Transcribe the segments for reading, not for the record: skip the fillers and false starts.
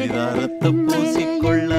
சிதாரத்தை பூசிக்கொள்ள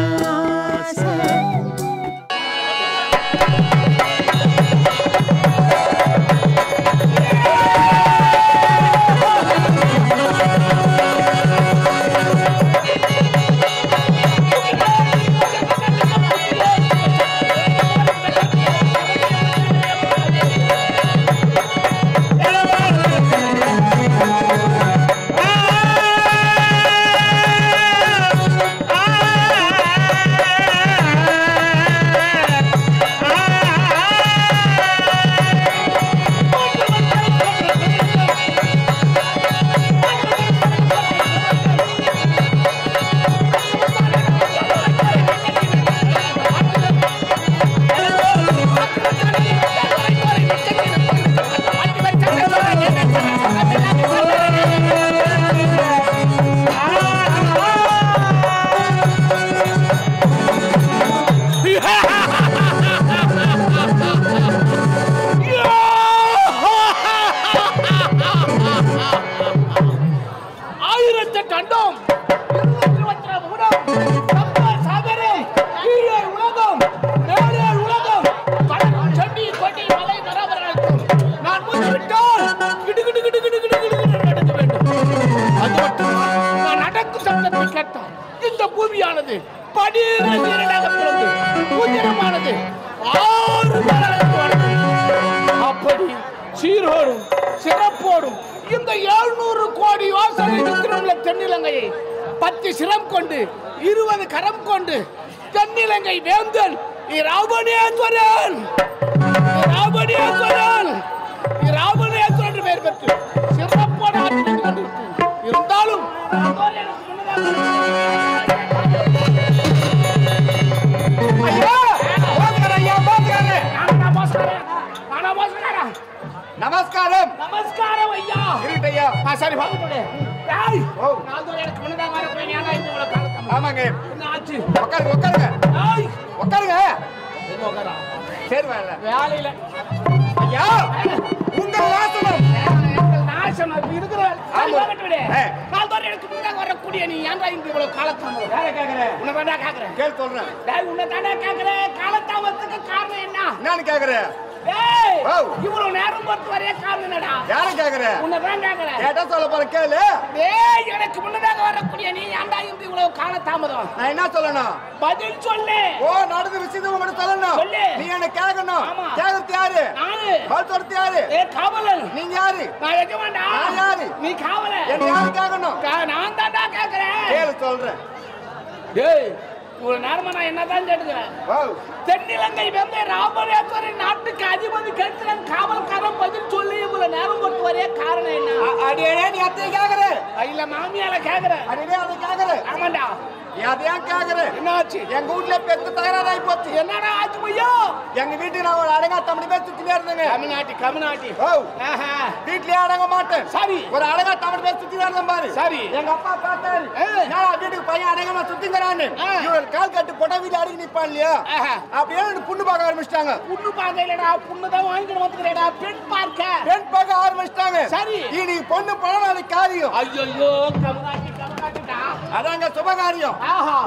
அதாங்க சுபகாரியம்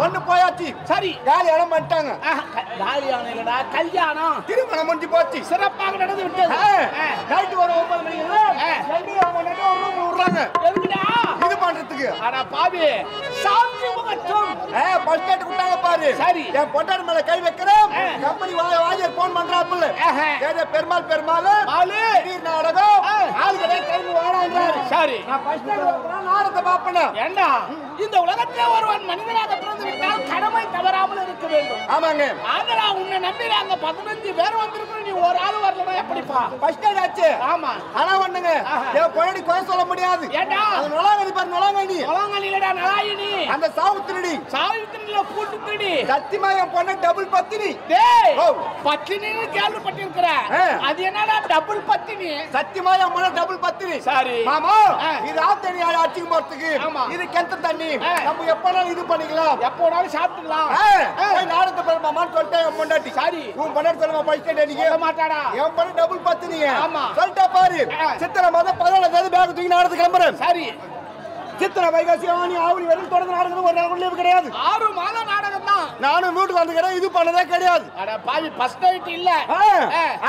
ஒண்ணு போயாச்சு. சரி காலி இடம் பண்ணிட்டாங்க. காலியானம் இல்லடா கல்யாணம். திருமணம் முடிஞ்சு போச்சு. சிறப்பாக நடந்து விட்டது. நைட்டு ஒரு 9 மணிக்கு விடுறாங்க. எதுக்குடா இது பண்றதுக்கு? அட பாவி சாந்தி முகத்தும் பஸ் ஸ்டாண்ட் விட்டாங்க பாரு. சரி என் பொண்டாட்டி மேல கை வைக்கிறேன். கம்பெனி வாஜர் போன் பண்றாப்புல. பெருமாள் பெருமாள் திடீர் நாடகம் ஆளுகளே கைது வாடான்றாரு. சரி நான் பஸ் ஸ்டாண்ட் நாடகத்தை பாப்பேன். ஏண்டா இந்த உலகத்திலே ஒருவன் மனிதனாக பிறந்து விட்டால் கடமை தவறாமல் இருக்க வேண்டும். ஆமாங்க. ஆனா உன்னை நம்பிறாங்க 15 பேர் வந்திருக்கிற நீ ஒரு ஆள் வரலனா எப்படிப்பா? பஸ் ஸ்டாண்ட் ஆச்சு. ஆமா ஆனா ஒண்ணுங்க என் பொண்ணடி கோய சொல்ல முடியாது. ஏண்டா அது நொலாங்கனி பாரு நொலாங்கனி. நொலாங்கனி இல்லடா நலாயினி. அந்த சாவுத்திரடி சாவுத்திரடில பூட்டு திருடி. சத்தியமா என் பொண்ணு டபுள் பத்தினி. டேய் பத்தினின்னு கேள்விப்பட்டிருக்கிற. அது என்னடா டபுள் பத்தினி? சத்தியமா என் பொண்ணு டபுள் பத்தினி. சரி மாமா இது ஆத்தனி அடிச்சு போறதுக்கு இது கிணத்து தண்ணி நம்ம எப்பனாலும் இது பண்ணிக்கலாம். எப்போனாலும் சாப்பிட்டுக்கலாம். நாடகத்தை பாரு மாமான்னு சொல்லிட்டேன் என் பொண்டாட்டி. சரி உன் பொண்டாட்டி சொல்லுமா பஸ் ஸ்டாண்ட் அடிக்க சொல்ல மாட்டாடா. என் பொண்ணு டபுள் பத்தினி. ஆமா சொல்லிட்டா பாரு. சித்திரை மாதம் 14 தேதி பேக் தூக்கி நாடகத்துக்கு கிளம்புறேன். சரி சித்திரை வைகாசி ஆவணி வரைக்கும் தொடர்ந்து நாடகம் ஒரு நாள் கூட லீவு கிடையாது. 6 மாதம் நாடகம் தான். நானும் வீட்டுக்கு வந்துக்கிறேன், இது பண்ணதே கிடையாது. அட பாவி ஃபர்ஸ்ட் நைட் இல்ல.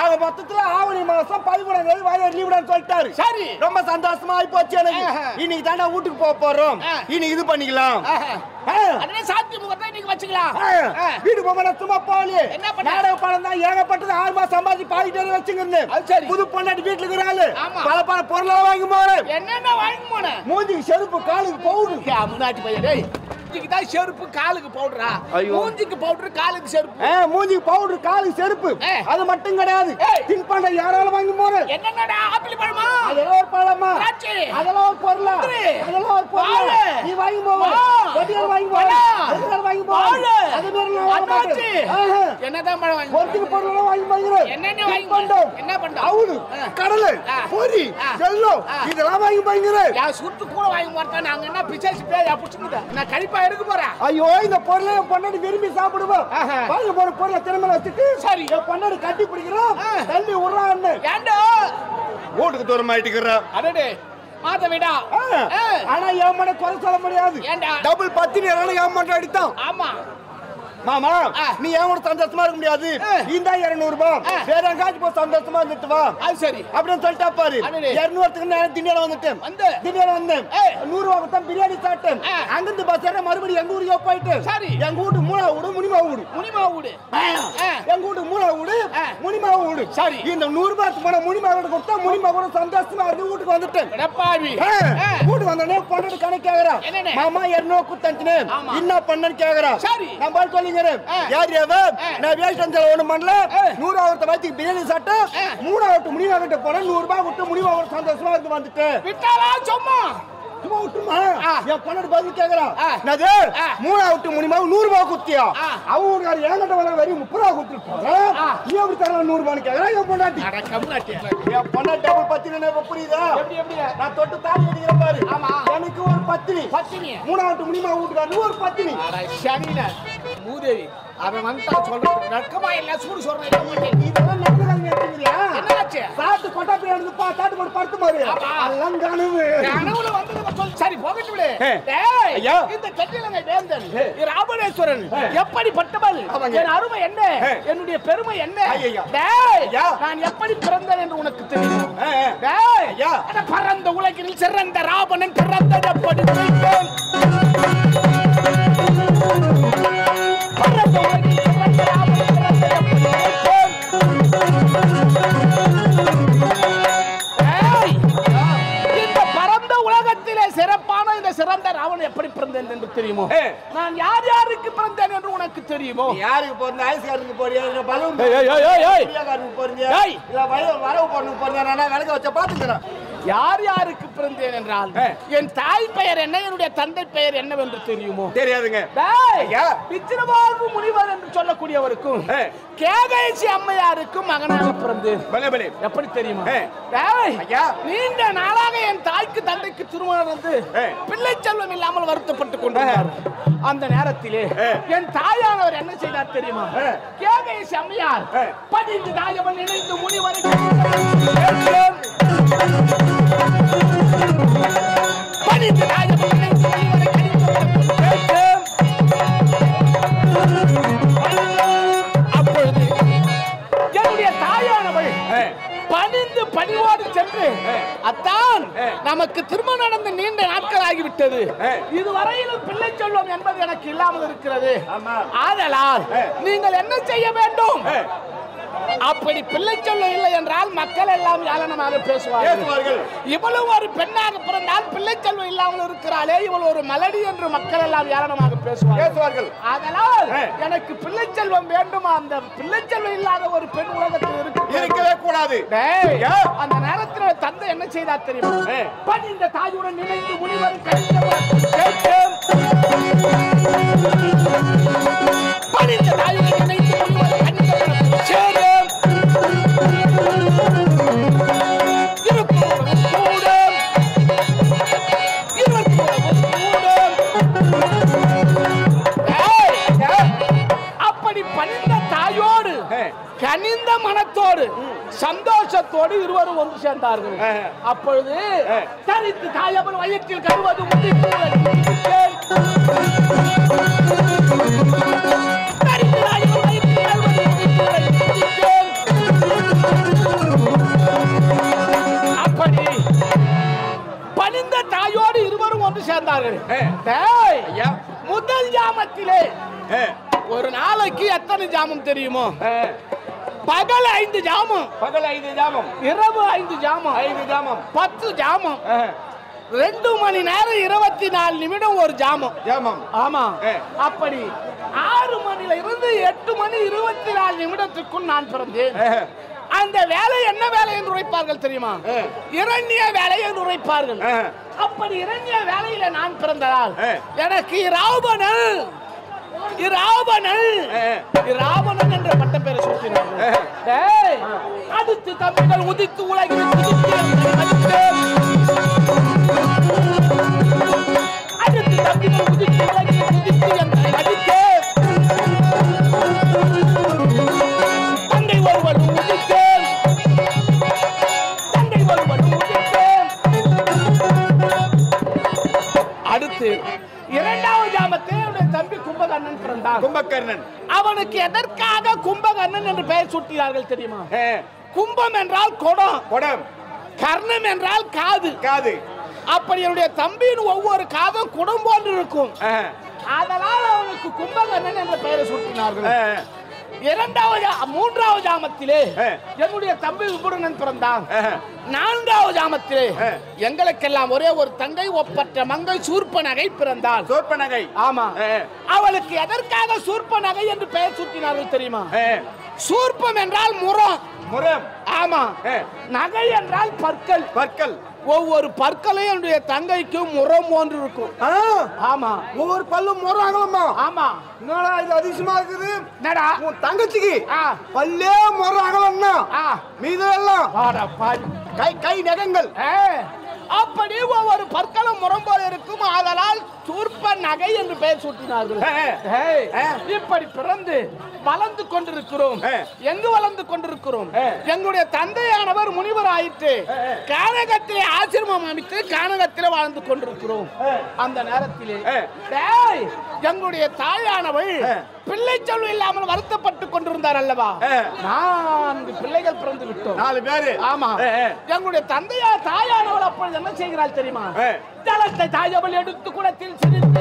ஆக மொத்தத்துல ஆவணி மாசம் 11ஆம் தேதி வாயார் லீவுடான்னு சொல்லிட்டாரு. சரி, ரொம்ப சந்தோஷமா ஆயி போச்சு எனக்கு. இன்னைக்கு தாண்டா வீட்டுக்கு போக போறோம், இன்னைக்கு இது பண்ணிக்கலாம். அதே சாத்தி முகத்தை இன்னைக்கு வச்சுக்கலாம். வீடு போக சும்மா போகலையே, நாடக படம் தான் ஏகப்பட்டது. 6 மாசம் சம்பாதி பாதிட்டு வச்சுங்க. புது பொண்டாட்டி வீட்டுல இருக்கிறாள், பல பல பொருளா வாங்கி போறேன். என்னென்ன வாங்கி போன? மூஞ்சிக்கு செருப்பு, காலுக்கு பவுடர். முன்னாடி பையன் மூஞ்சிக்கு தான் செருப்பு, காலுக்கு பவுடரா? மூஞ்சிக்கு பவுடர், காலுக்கு செருப்பு. மூஞ்சிக்கு பவுடர், காலுக்கு செருப்பு. அது மட்டும் கிடையாது, தின்பண்டம் யாராலும் வாங்கி போறேன். என்னடா ஆப்பிள் பழமா? அதெல்லாம் ஒரு பழமா? அதெல்லாம் ஒரு பொருளா? அதெல்லாம் ஒரு பொருள். நீ வாங்கி போவ, கொடியால் வாங்கி போவ, அதெல்லாம் வாங்கி போவ. அது மாதிரி நான் வாங்க மாட்டேன். என்னதான் பழம் வாங்கி? பொருத்துக்கு பொருளெல்லாம் வாங்கி போகிறேன். என்னென்ன வாங்கி போறோம்? என்ன பண்றோம்? அவுளு, கடலை, பொரி, வெல்லம் இதெல்லாம் வாங்கி போகிறேன். யா சுட்டு கூட வாங்கி போறதா? நாங்க என்ன பிசாசு பேயா புடிச்சுக்குதா? நான் கழிப்பா எடுக்க போறேன். ஐயோ, இந்த பொருளை பொண்ணாடி விரும்பி சாப்பிடுவோம். வாங்கி போற பொருளை திரும்ப வச்சுட்டு சரி பொண்ணாடி கட்டி பிடிக்கிறோம், தள்ளி விடுறான்னு. ஏண்டா வீட்டுக்கு தூரம் ஆயிட்டுக்கிறா? அடடே மாத விடா. ஆனா என் மன குறை சொல்ல முடியாது. ஏண்டா டபுள் 10 என் மட்டும் அடித்தான். ஆமா மாமா, நீ ஏன் கூட சந்தோஷமா இருக்க முடியாது? இந்த 200 ரூபாய் வேற எங்காச்சும் போய் சந்தோஷமா இருந்துட்டு வா. அது சரி அப்படின்னு சொல்லிட்டா பாரு. 200க்கு நான் திண்டியில வந்துட்டேன். திண்டியில வந்தேன், 100 ரூபாய்க்கு தான் பிரியாணி சாப்பிட்டேன். அங்கிருந்து பஸ் ஏற மறுபடியும் எங்க ஊருக்கு போயிட்டு எங்க வீட்டு மூணா வீடு முனிமா வீடு. முனிமா வீடு எங்க வீட்டு மூணா வீடு முனிமா வீடு. சரி, இந்த 100 ரூபாய்க்கு போன முனிமா வீடு கொடுத்தா முனிமா கூட சந்தோஷமா இருந்து வீட்டுக்கு வந்துட்டேன். வீட்டுக்கு வந்தோடனே பொண்ணு கணக்கு கேக்குறா. மாமா 200 குத்தஞ்சினே என்ன பண்ணன்னு கேக்குறா. நான் பால் சொல்லிங்க, யார் யாவ நான் வேஸ்ட் ஒண்ணு பண்ணல. 100 ஆவர்த்த வச்சு பிரியாணி சாப்பிட்டு 3 முனிமா கிட்ட போன 100 ரூபாய் விட்டு முனிமா ஒரு சந்தோஷமா இருந்து வந்துட்டேன். விட்டாலா சும்மா சும்மா விட்டுமா? என் பொண்ணு பதில் கேக்குறா. என்னது 3 விட்டு முனிமா 100 ரூபாய் குத்தியா? அவங்க என்கிட்ட வர வரி 30 ரூபாய் குத்துட்டு நீ எப்படி தரல 100 ரூபாய் கேக்குறா. என் பொண்டாட்டி என் பொண்டாட்டி டபுள் 10 என்ன புரியுதா? நான் தொட்டு தாலி அடிக்கிறேன் பாரு. எனக்கு ஒரு பத்தினி 3 விட்டு முனிமா வீட்டுக்காரரு ஒரு பத்தினி. மூதேவி அவன் வந்துட்டா சொல்றது நக்கமா இல்ல சூடு சொல்றேன். இதெல்லாம் நடந்துறாங்க எடுத்துக்கிறியா? என்னாச்சு? சாட்டு கொட்டா போய் எடுத்து சாட்டு போட்டு படுத்து பாரு. அதெல்லாம் கனவு கனவுல வந்து சொல்லு. சரி போகட்டு விடு. டேய் இந்த கட்டிலங்க வேந்தன் ராபணேஸ்வரன் எப்படிப்பட்டவள்? என் அருமை என்ன? என்னுடைய பெருமை என்ன? டேய் நான் எப்படி பிறந்தேன் என்று உனக்கு தெரியும்? டேய் அட பரந்த உலகில் சிறந்த ராவணன் பிறந்தது எப்படி தெரியும்? சிறப்பான இந்த சிறந்த ராவணன் எப்படி பிறந்தேன் என்று தெரியுமோ? நான் யார் யாருக்கு பிறந்தேன் என்று உனக்கு தெரியுமோ? யாருக்கு பிறந்த? ஐஸ்காரனுக்கு போறியா? பலூன் போறியா? இல்ல வரவு போறதுக்கு போறியா? நான் விளக்க வச்ச பாத்துக்கிறேன். யார் யாருக்கு பிறந்தேன் என்றால் என் தாய் பெயர் என்ன, என்னுடைய தந்தை பெயர் என்னவென்று தெரியுமோ? தெரியாதுங்க. விச்சிரவாகு முனிவர் என்று சொல்லக்கூடியவருக்கும் கேகேசி அம்மையாருக்கும் மகனாக பிறந்தேன். எப்படி தெரியுமா? நீண்ட நாளாக என் தாய்க்கு தந்தைக்கு திருமணம் வந்து பிள்ளை செல்வம் இல்லாமல் வருத்தப்பட்டுக் கொண்டார். அந்த நேரத்திலே என் தாயானவர் என்ன செய்தார் தெரியுமா? கேகேசி அம்மையார் 15 தாயவன் இணைந்து முனிவரை அப்பொழுது என்னுடைய தாயானவள் பணிந்து பணிவோடு சென்று, அத்தான் நமக்கு திருமணம் நடந்து நீண்ட நாட்கள் ஆகிவிட்டது, இதுவரையிலும் பிள்ளை செல்வம் என்பது எனக்கு இல்லாமல் இருக்கிறது. ஆதலால் நீங்கள் என்ன செய்ய வேண்டும்? அப்படி பிள்ளை செல்வம் இல்லை என்றால் மக்கள் எல்லாம் ஏளனமாக பேசுவார்கள். இவ்வளவு ஒரு பெண்ணாக பிறந்தால் பிள்ளை செல்வம் இல்லாமல் இருக்கிறாளே, இவ்வளவு ஒரு மலடி என்று மக்கள் எல்லாம் ஏளனமாக பேசுவார்கள். அதனால் எனக்கு பிள்ளை செல்வம் வேண்டும். அந்த பிள்ளை செல்வம் இல்லாத ஒரு பெண் உலகத்தில் இருக்கவே கூடாது. அந்த நேரத்தில் தந்தை என்ன செய்தார் தெரியுமா? இந்த தாயுடன் நினைந்து முனிவர் அப்படி பணிந்த தாயோடு கனிந்த மனத்தோடு சந்தோஷத்தோடு இருவரும் ஒன்று சேர்ந்தார்கள். அப்பொழுது தனித்து தாயவன் வயிற்றில் கருவது அப்படி பணிந்த தாயோடு இருவரும் ஒன்று சேர்ந்தார்கள். முதல் ஜாமத்திலே ஒரு நாளைக்கு எத்தனை ஜாமம் தெரியுமோ? பகல் 5 ஜாமம், இரவு 5 ஜாமம், 10 ஜாமம், 2 மணி நேரம் 24 நிமிடம் ஒரு ஜாமம். ஆமா, அப்படி 6 மணில இருந்து 8 மணி 24 நிமிடத்துக்குள் நான் பிறந்தேன். அந்த வேலை என்ன வேலை என்று உரைப்பார்கள் தெரியுமா? இரண்ய வேலை என்று உரைப்பார்கள். அப்படி இரண்ய வேலையில நான் பிறந்ததால் எனக்கு இராவணன் என்ற பட்டம் பேரை சூட்டினார்கள். அடுத்து தம்பிகள் உதித்து உலகில் அடுத்து தம்பிகள் உதித்து உலகில் குதித்து என்னை அடித்தே தங்கை ஒருவனும் உதித்தேன், தங்கை ஒருவனும் உதித்தேன். அடுத்து 2வது ஜாமத்தில் தம்பி கும்பகர்ணன் பிறந்தான். கும்பகர்ணன் அவனுக்கு எதற்காக கும்பகர்ணன் என்று பெயர் சூட்டினார்கள் தெரியுமா? கும்பம் என்றால் குடம், கர்ணம் என்றால் காது. அப்படி என்னுடைய தம்பியின் ஒவ்வொரு காதும் குடம் போன்று இருக்கும். அதனால் அவனுக்கு கும்பகர்ணன் என்ற பெயரை சூட்டினார்கள். 3வது ஜாமத்திலே என்னுடைய தம்பி விபுடனன் பிறந்தான். 4வது ஜாமத்திலே எங்களுக்கெல்லாம் ஒரே ஒரு தங்கை ஒப்பற்ற மங்கை சூர்பனகை பிறந்தாள். ஆமா, அவளுக்கு எதற்காக சூர்பனகை என்று பெயர் சூட்டினார்கள் தெரியுமா? சூர்பம் என்றால் முரம். ஆமா, நகை என்றால் பற்கள். ஒவ்வொரு பற்களையும் என்னுடைய தங்கைக்கு முறம் ஒன்று இருக்கும். ஆமா, ஒவ்வொரு பல்லும் முறாங்களா? ஆமா. என்னடா இது அதிசயமா இருக்குது? என்னடா உன் தங்கச்சிக்கு பல்லே முறாங்களா? மீதெல்லாம் கை நகங்கள். அப்படி ஒவ்வொரு பற்களும் முரம்போல் இருக்கும். அதனால் சூர்ப நகை என்று பெயர் சூட்டினார்கள். இப்படி பிறந்து வளர்ந்து கொண்டிருக்கிறோம். எங்கு வளர்ந்து கொண்டிருக்கிறோம்? எங்களுடைய தந்தையானவர் முனிவர் ஆயிற்று. கானகத்திலே ஆசிரமம் அமைத்து கானகத்திலே வாழ்ந்து கொண்டிருக்கிறோம். அந்த நேரத்திலே எங்களுடைய தாயானவள் பிள்ளை செல்வம் இல்லாமல் வருத்தப்பட்டு கொண்டிருந்தார் அல்லவா? 4 பிள்ளைகள் பிறந்து விட்டோம். 4 பேரு. ஆமா, எங்களுடைய தாயானவள் அப்பொழுது என்ன செய்கிறாள் தெரியுமா? ஜலத்தை தாயவள் எடுத்து குடத்தில் சிரித்து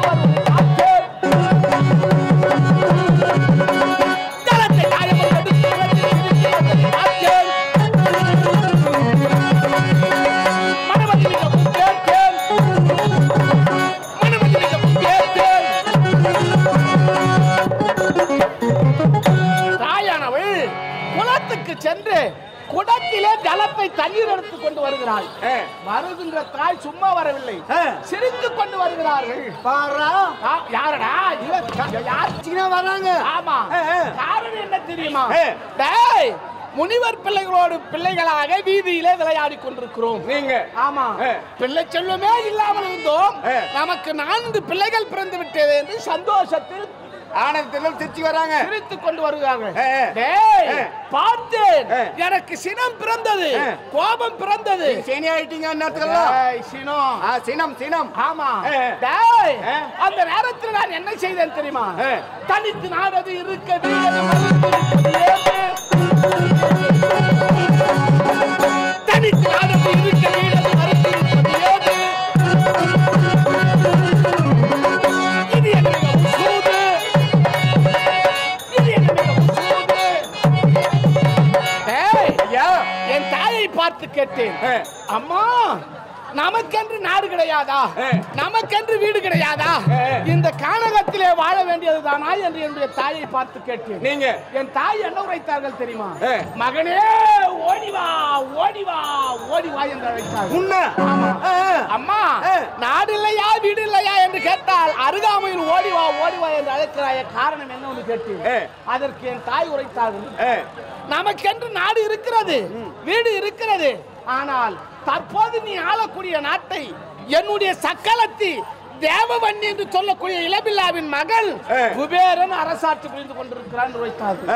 ஜலத்தை தாயவள் எடுத்து குடத்தில் சிரித்து மனமதி மிகவும் கேட்டேன், மனமதி மிகவும் கேட்டேன். தாயானவள் குளத்துக்கு சென்று குடத்திலே ஜலத்தை தண்ணீர் எடுத்துக் கொண்டு வருகிறாள். வருகின்ற தாய் சும்மா வரவில்லை, சிரித்துக் கொண்டு வருகிறார்கள். யாரடா வராங்க? ஆமா, காரணம் என்ன தெரியுமா? முனிவர் பிள்ளைகளாக வீதியிலே விளையாடி கொண்டிருக்கிறோம். நீங்க ஆமா, பிள்ளை செல்வமே இல்லாமல் இருந்தோம். நமக்கு 4 பிள்ளைகள் பிறந்து விட்டது என்று சந்தோஷத்தில் ஆனந்தத்தில் சிரிச்சு வராங்க, சிரித்துக் கொண்டு வருகிறார்கள். பார்த்தேன், எனக்கு சினம் பிறந்தது, கோபம் பிறந்தது. சினம். ஆமா, அந்த நேரத்தில் நான் என்ன செய்தேன் தெரியுமா? தனித்து நாடது இருக்கிறது, தனித்து நாடது இருக்கிறது. என் தாயை பார்த்து கேட்டேன், அம்மா நமக்கென்று நாடு கிடையாதா? நமக்கென்று வீடு கிடையாதா? இந்த கானகத்திலே வாழ வேண்டியதுதானா என்று என்னுடைய தாயை பார்த்து கேட்டேன். நீங்க என் தாய் என்ன உரைத்தார்கள் தெரியுமா? மகனே ஓடிவா ஓடிவா ஓடிவா என்று அழைத்தார்கள். அம்மா நாடு இல்லையா வீடு இல்லையா என்று கேட்டால் அருகாமையில் ஓடிவா ஓடிவா என்று அழைக்கிறாய, காரணம் என்ன கேட்டேன். அதற்கு என் தாய் உரைத்தார்கள், நமக்கென்று நாடு இருக்கிறது, வீடு இருக்கிறது. ஆனால் தற்போது நீ ஆளக்கூடிய நாட்டை என்னுடைய சக்கலத்தி தேவவன்னி என்று சொல்லக்கூடிய இளபில்லாவின் மகள் குபேரன் அரசாட்சி புரிந்து கொண்டிருக்கிறான் என்று வைத்தார்கள்.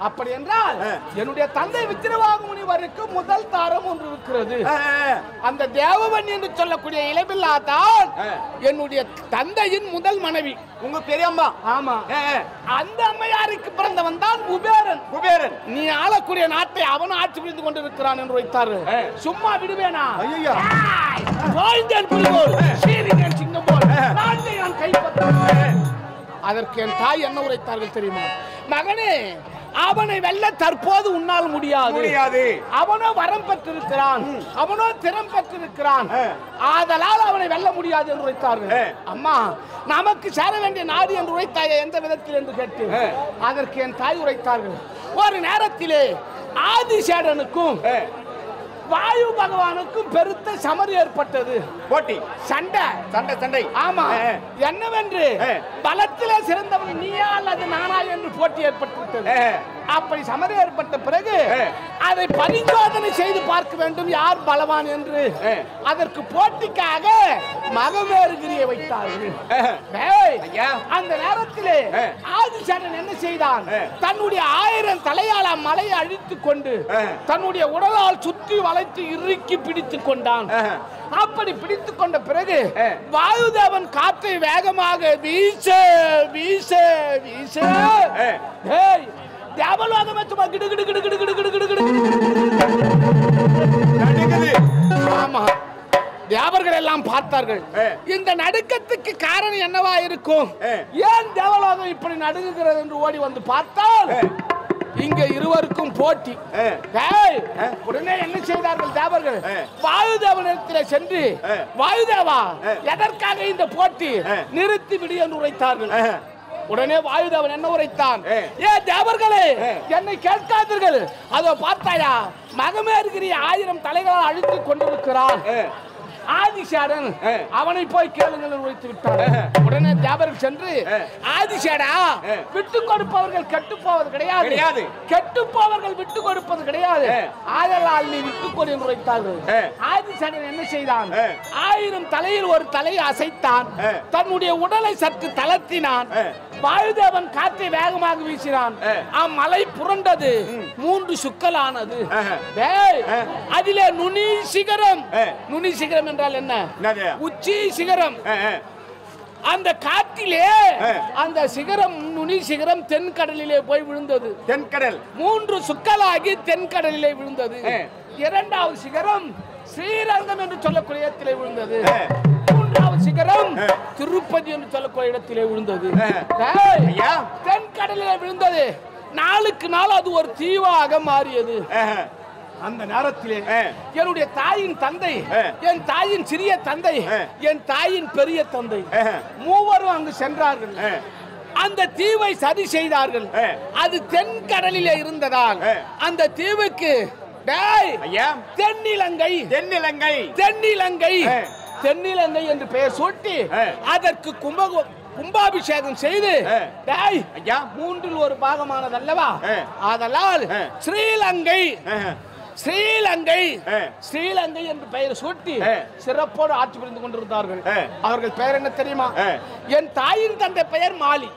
அப்படி என்றால் என்னுடைய தந்தை விக்கிரவாக முனிவருக்கு முதல் தாரம் ஒன்று இருக்கிறது. அந்த தேவவன்னி என்று சொல்லக்கூடிய இளபில்லா தான் என்னுடைய தந்தையின் முதல் மனைவி. உங்க பெரியம்மா? ஆமா. அந்த அம்மையாருக்கு பிறந்தவன் தான் குபேரன். குபேரன் நீ ஆளக்கூடிய நாட்டை அவன் ஆட்சி புரிந்து கொண்டிருக்கிறான் என்று வைத்தார்கள். சும்மா விடுவேனா? ஐயா, வாழ்ந்தேன் புலிபோல், சீறினேன் சிங்கம் போல், நாட்டை நான் கைப்பற்றுவேன். அதற்கு என் தாய் என்ன உரைத்தார்கள் தெரியுமா? மகனே, அவனை வெல்ல தற்போது உன்னால் முடியாது. அவனோ வரம் பெற்றிருக்கிறான், அவனோ திறம் பெற்றிருக்கிறான், ஆதலால் அவனை வெல்ல முடியாது என்று உரைத்தார்கள். அம்மா, நமக்கு சேர வேண்டிய நாடு என்று உரைத்தாயே, எந்த விதத்தில் என்று கேட்டு அதற்கு என் தாய் உரைத்தார்கள். ஒரு நேரத்திலே ஆதிசேடனுக்கும் வாயு பகவானுக்கும் பெருத்த சமர் ஏற்பட்டது. போட்டி, சண்டை. ஆமா. என்னவென்று பலத்திலே சிறந்தவன் நீயா அல்லது நானா என்று போட்டி ஏற்பட்டுவிட்டது. அப்படி சமர் ஏற்பட்ட பிறகு அதை பரிசோதனை செய்து பார்க்க வேண்டும் யார் பலவான் என்று. அதற்கு போட்டிக்காக மகமேறுகிரியை வைத்தார்கள். அந்த நேரத்திலே ஆதிசேடன் என்ன செய்தான்? தன்னுடைய 1000 தலையால் மலையை அழித்துக் கொண்டு தன்னுடைய உடலால் சுற்றி வளைத்து இறுக்கி பிடித்துக் கொண்டான். அப்படி பிடித்துக் கொண்ட பிறகு வாயுதேவன் காற்றை வேகமாக வீச வீச வீச தேவலோகமே சும்மா கிடு கிடு கிடு கிடு கிடு கிடு கிடு கிடு. ஆமா, தேவர்கள் எல்லாம் பார்த்தார்கள். இந்த நடுக்கத்துக்கு காரணம் என்னவா இருக்கும்? ஏன் தேவலோகம் இப்படி நடுங்குகிறது என்று ஓடி வந்து பார்த்தால் இங்க இருவருக்கும் போட்டி. உடனே என்ன செய்தார்கள் தேவர்கள்? வாயுதேவனிடத்தில் சென்று, வாயுதேவா, எதற்காக இந்த போட்டி? நிறுத்தி விடு என்று உரைத்தார்கள். உடனே வாயுதேவன் என்ன உரைத்தான்? தேவர்களே, என்னை கேட்காதீர்கள். அதோ பார்த்தாயா, மகமேறுகிரி 1000 தலைகளால் அழித்துக் கொண்டிருக்கிறான் ஆதிசேடன், அவனை போய் கேளுங்கள் உரைத்து விட்டார். உடனே தேவர்கள் சென்று, ஆதிசேடா, விட்டு கொடுப்பவர்கள் கெட்டு போவது கிடையாது, கெட்டு போவர்கள் விட்டு கொடுப்பது கிடையாது, ஆதலால் நீ விட்டு கொடு என்று உரைத்தார்கள். ஆதிசேடன் என்ன செய்தான்? 1000 தலையில் ஒரு தலையை அசைத்தான், தன்னுடைய உடலை சற்று தளர்த்தினான். வாயுதேவன் காற்றை வேகமாக வீசினான். அம்மலை புரண்டது, 3 சுக்கலானது. அதிலே நுனி சிகரம். நுனி சிகரம் என்றால் என்ன? உச்சி சிகரம். அந்த காற்றிலே அந்த சிகரம், நுனி சிகரம் தென்கடலிலே போய் விழுந்தது. தென்கடல் 3 சுக்கலாகி தென்கடலிலே விழுந்தது. 2வது சிகரம் ஸ்ரீரங்கம் என்று சொல்லக்கூடிய இடத்திலே விழுந்தது. 3வது சிகரம் திருப்பதி என்று சொல்லக்கூடிய இடத்திலே விழுந்தது. தென்கடலிலே விழுந்தது. நாளுக்கு நாள் அது ஒரு தீவாக மாறியது. அந்த நேரத்திலே என்னுடைய தாயின் தந்தை, என் தாயின் சிறிய தந்தை, என் தாயின் பெரிய தந்தை மூவரும் அங்கு சென்றார்கள். அந்த தீவை சரி செய்தார்கள். அது தென்கடலிலே இருந்ததால் அந்த தீவுக்கு தென்னிலங்கை என்று பெயர் சூட்டி அதற்கு கும்பாபிஷேகம் செய்து 3இல் ஒரு பாகமானது அல்லவா, ஆதலால் ஸ்ரீலங்கை என்று பெயர் சூட்டி சிறப்போடு ஆட்சி புரிந்து கொண்டிருந்தார்கள். அவர்கள் பெயர் என்ன தெரியுமா? என் தாயின் தந்தை பெயர் மாலி,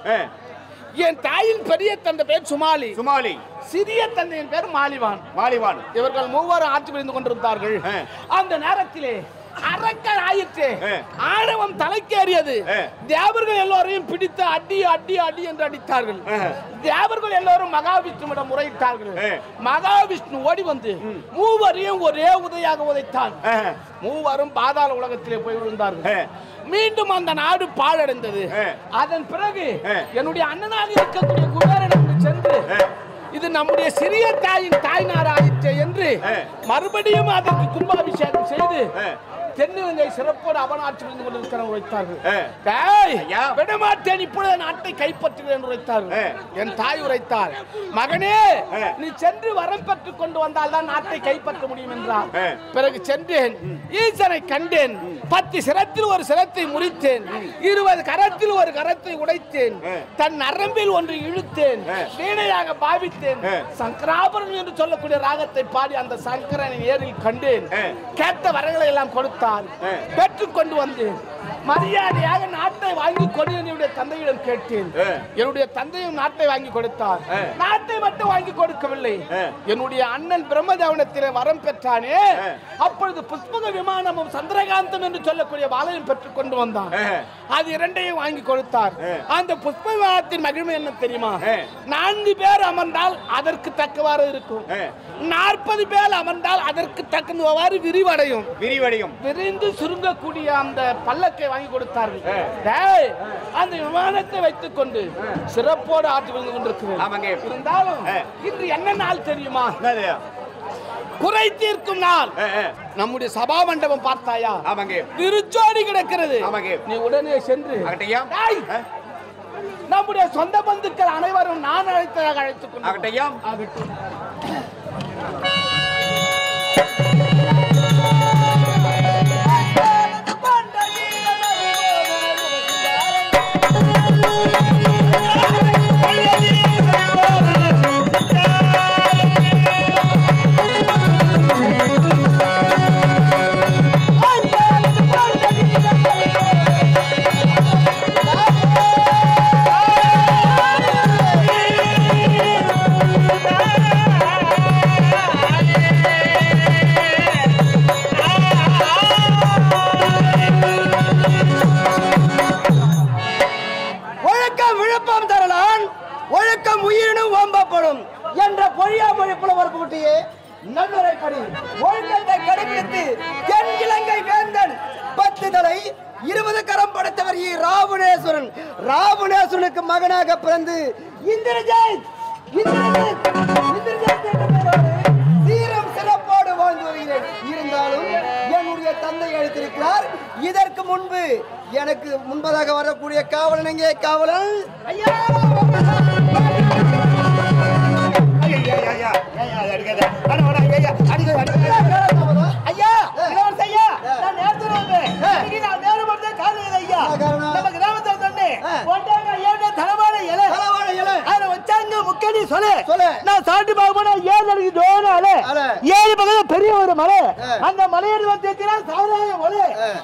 என் தாயின் பெரிய தந்தை பெயர் சுமாலி, சிறிய தந்தையின் பெயர் மாலிவான். இவர்கள் மூவரும் ஆட்சி புரிந்து கொண்டிருந்தார்கள். அந்த நேரத்திலே அரக்கர் ஆயிற்று, ஆணவம் தலைக்கேறியது. தேவர்கள் எல்லோரையும் பிடித்து அடி அடி அடி என்று அடித்தார்கள். தேவர்கள் எல்லோரும் மகாவிஷ்ணுவிடம் முறையிட்டார்கள். மகாவிஷ்ணு ஓடி வந்து மூவரையும் ஒரே உதையாக உதைத்தான். மூவரும் பாதாள உலகத்திலே போய் விழுந்தார்கள். மீண்டும் அந்த நாடு பாழடைந்தது. அதன் பிறகு என்னுடைய அண்ணனாக இருக்கக்கூடிய குபேரனிடம் சென்று, இது நம்முடைய சிறிய தாயின் தாய்நாடு ஆயிற்று என்று மறுபடியும் அதற்கு கும்பாபிஷேகம் செய்து தென்னிலங்கை சிறப்போடு அவன் ஆட்சி புரிந்து கொண்டிருக்கிறார் உரைத்தார்கள். விடமாட்டேன், இப்பொழுது நாட்டை கைப்பற்றுகிறேன் உரைத்தார்கள். என் தாய் உரைத்தார், மகனே, நீ சென்று வரம் பெற்றுக் கொண்டு வந்தால் தான் நாட்டை கைப்பற்ற முடியும் என்றார். பிறகு சென்றேன், ஈசனை கண்டேன். 10 சிரத்தில் ஒரு சிரத்தை முறித்தேன், 20 கரத்தில் ஒரு கரத்தை உடைத்தேன், தன் நரம்பில் ஒன்று இழுத்தேன், வீணையாக பாவித்தேன், சங்கராபரணம் என்று சொல்லக்கூடிய ராகத்தை பாடி அந்த சங்கரனை நேரில் கண்டேன். கேட்ட வரங்களை எல்லாம் கொடுத்தேன். கொடுத்தார். பெற்றுக் கொண்டு வந்து மரியாதையாக நாட்டை வாங்கி கொண்டு என்னுடைய தந்தையிடம் கேட்டேன். என்னுடைய தந்தையும் நாட்டை வாங்கி கொடுத்தார். நாட்டை மட்டும் வாங்கி கொடுக்கவில்லை, என்னுடைய அண்ணன் பிரம்மதேவனத்திலே வரம் பெற்றானே, அப்பொழுது புஷ்பக விமானமும் சந்திரகாந்தம் என்று சொல்லக்கூடிய வாளையும் பெற்றுக் கொண்டு வந்தான். அது இரண்டையும் வாங்கி கொடுத்தார். அந்த புஷ்ப விமானத்தின் மகிமை என்ன தெரியுமா? 4 பேர் அமர்ந்தால் அதற்கு தக்கவாறு இருக்கும், 40 பேர் அமர்ந்தால் அதற்கு தக்கவாறு விரிவடையும். விரிந்து சுருங்கக்கூடிய அந்த பல்லக்கை வாங்கி கொடுத்தார்கள். அந்த விமானத்தை வைத்துக் கொண்டு சிறப்போடு ஆற்றி வந்து கொண்டிருக்கிறது. இருந்தாலும் இன்று என்ன நாள் தெரியுமா? குறை தீர்க்கும் நாள். நம்முடைய சபா மண்டபம் பார்த்தாயா? திருச்சோடி கிடக்கிறது. நீ உடனே சென்று நம்முடைய சொந்த பந்துக்கள் அனைவரும் நான் அழைத்ததாக அழைத்துக் கொண்டு ஒழுக்கம் உயிரினும் ஓம்பப்படும் என்ற பொழியாமொழி புலவர் கூட்டியே நல்லுரைப்படி ஒழுக்கத்தை கடைபிடித்து தென் இலங்கை வேந்தன் 10 தலை 20 கரம் படைத்தவர் ராவணேஸ்வரன். ராவணேஸ்வரனுக்கு மகனாக பிறந்து இந்திரஜித் சீரம் சிறப்போடு வாழ்ந்து வருகிறேன். இருந்தாலும் என்னுடைய தந்தை அழைத்திருக்கிறார். இதற்கு முன்பு எனக்கு முன்பதாக வரக்கூடிய காவலன் எங்கே? காவலன் ஐயா பெரிய ஒரு மலை, அந்த மலையில்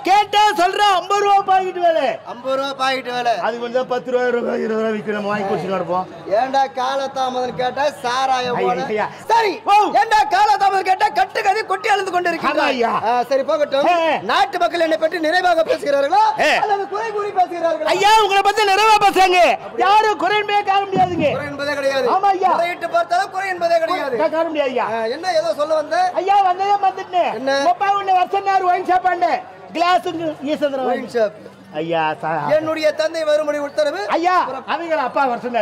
கேட்டா சொல்ற 50 ரூபா பாக்கெட் வேலை. 50 ரூபா பாக்கெட் வேலை. அது கொஞ்சம் 10 ரூபாய் 20 ரூபாய் விற்கிறோம், வாங்கி குடிச்சுட்டு இருப்போம். ஏண்டா காலதாமதம் கேட்டா சாராயம் போல. சரி, ஏண்டா காலதாமதம் கேட்டா கட்டு கதை கொட்டி அழுந்து கொண்டிருக்கிறாயா? சரி போகட்டும். நாட்டு மக்கள் என்னை பற்றி நிறைவாக பேசுகிறார்களா அல்லது குறை கூறி பேசுகிறார்களா? ஐயா உங்களை பத்தி நிறைவா பேசுறாங்க. யாரும் குறைமே காண முடியாதுங்க. குறை என்பதே கிடையாது. ஆமா ஐயா, குறையிட்டு பார்த்தாலும் குறை என்பதே கிடையாது. காண முடியாது ஐயா. என்ன ஏதோ சொல்ல வந்த? ஐயா வந்ததே வந்துட்டேன். என்ன 31 வருஷம் நேரம் ஒயின் ஷாப் ஆண்டே கிளாஸ் ஈசந்திர ஒயின் ஷாப். ஐயா என்னுடைய தந்தை வரும்படி உத்தரவு. ஐயா அவங்க அப்பா வருஷம்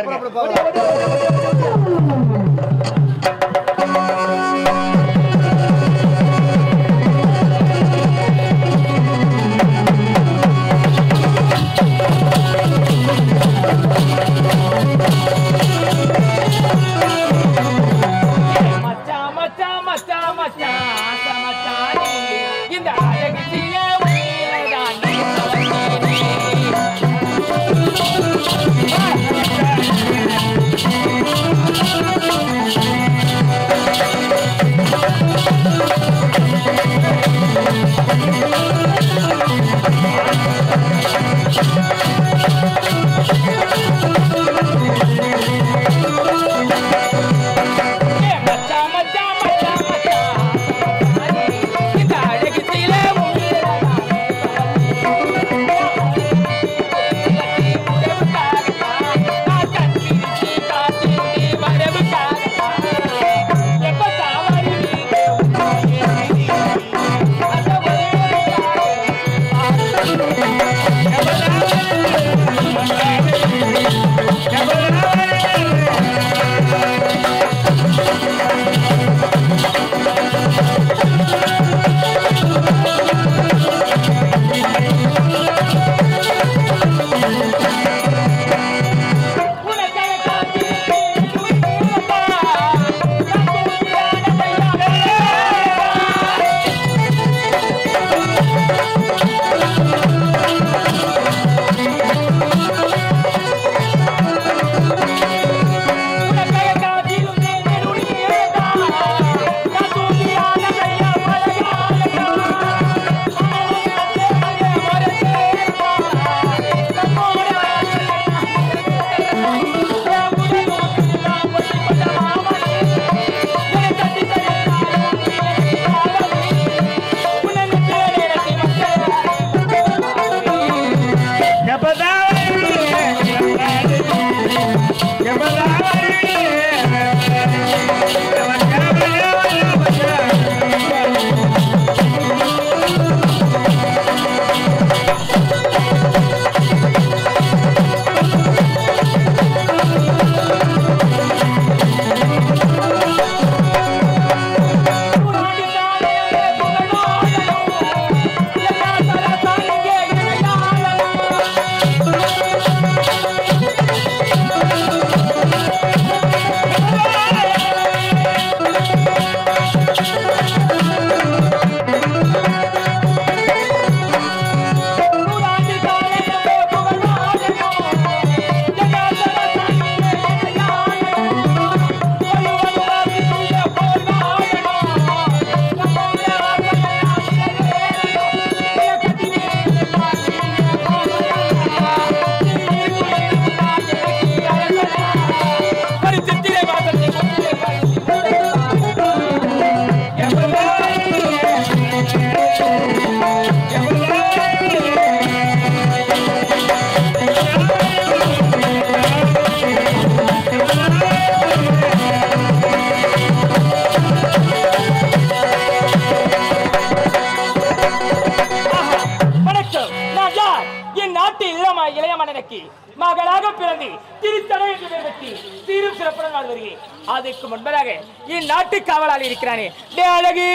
மகளாக பிறந்து திருத்தலை என்று பெற்றி சீரும் சிறப்புடன் வாழ் வருகிறேன். அதுக்கு முன்பதாக இந்நாட்டு காவலாளி இருக்கிறானே டே அழகு.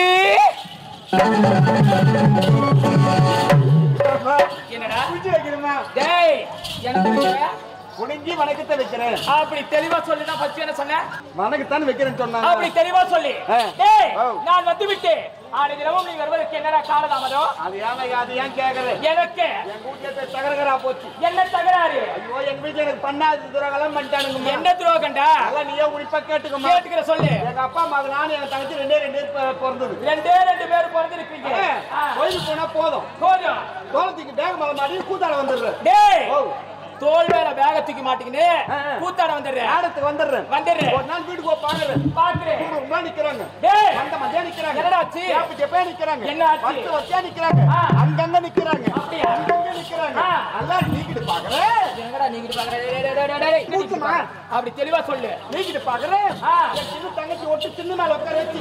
என்னடா டேய் எனக்கு குனிஞ்சி வணக்கத்தை வைக்கிறேன். அப்படி தெளிவா சொல்லுனா ஃபர்ஸ்ட் என்ன சொன்ன? வணக்கத்தான் வைக்கிறேன்னு சொன்னாங்க. அப்படி தெளிவா சொல்லு. டேய் நான் வந்து விட்டேன். ஆறு தினமும் நீ வருவதற்கு என்னடா காலதாமதம்? அது ஏன் கேக்குற? எனக்கு எங்க வீட்டுல தகராறா போச்சு. என்ன தகராறு? ஐயோ எங்க வீட்டுல எனக்கு பண்ணாத துரோகம் பண்ணிட்டானுங்க. என்ன துரோகம்டா? அதெல்லாம் நீயே உரிப்பா கேட்டுக்கமா. கேட்டுக்கிற சொல்லு. எங்க அப்பா அம்மா நானும் என் தங்கச்சி ரெண்டே பிறந்தது. ரெண்டே பேர் பிறந்திருக்கீங்க. கோயிலுக்கு போனா போதும். தோளத்துக்கு பேக மேல மாட்டி கூத்தாட வந்துடுறேன். டேய் தோல் மேல பேக தூக்கி மாட்டிக்கினே கூத்தாட வந்துடுறேன். ஆடத்துக்கு வந்துடுறேன். ஒரு நாள் வீட்டுக்கு பாக்குறேன். நிக்கிறாங்க. டேய் அந்த மதியம் நிக்கிறாங்க. என்னடா ஆச்சு? எப்ப நிக்கிறாங்க. என்ன ஆச்சு? வச்சா நிக்கிறாங்க. அங்கங்க நிக்கிறாங்க. அப்படியே அங்கங்க நிக்கிறாங்க. எல்லாம் நீக்கிட்டு பாக்குறேன். என்னடா நீக்கிட்டு பாக்குற? கூச்சமா? அப்படி தெளிவா சொல்லு. நீக்கிட்டு பாக்குறேன். என் சின்ன தங்கச்சி ஒட்டு சின்ன மேல உட்கார வச்சு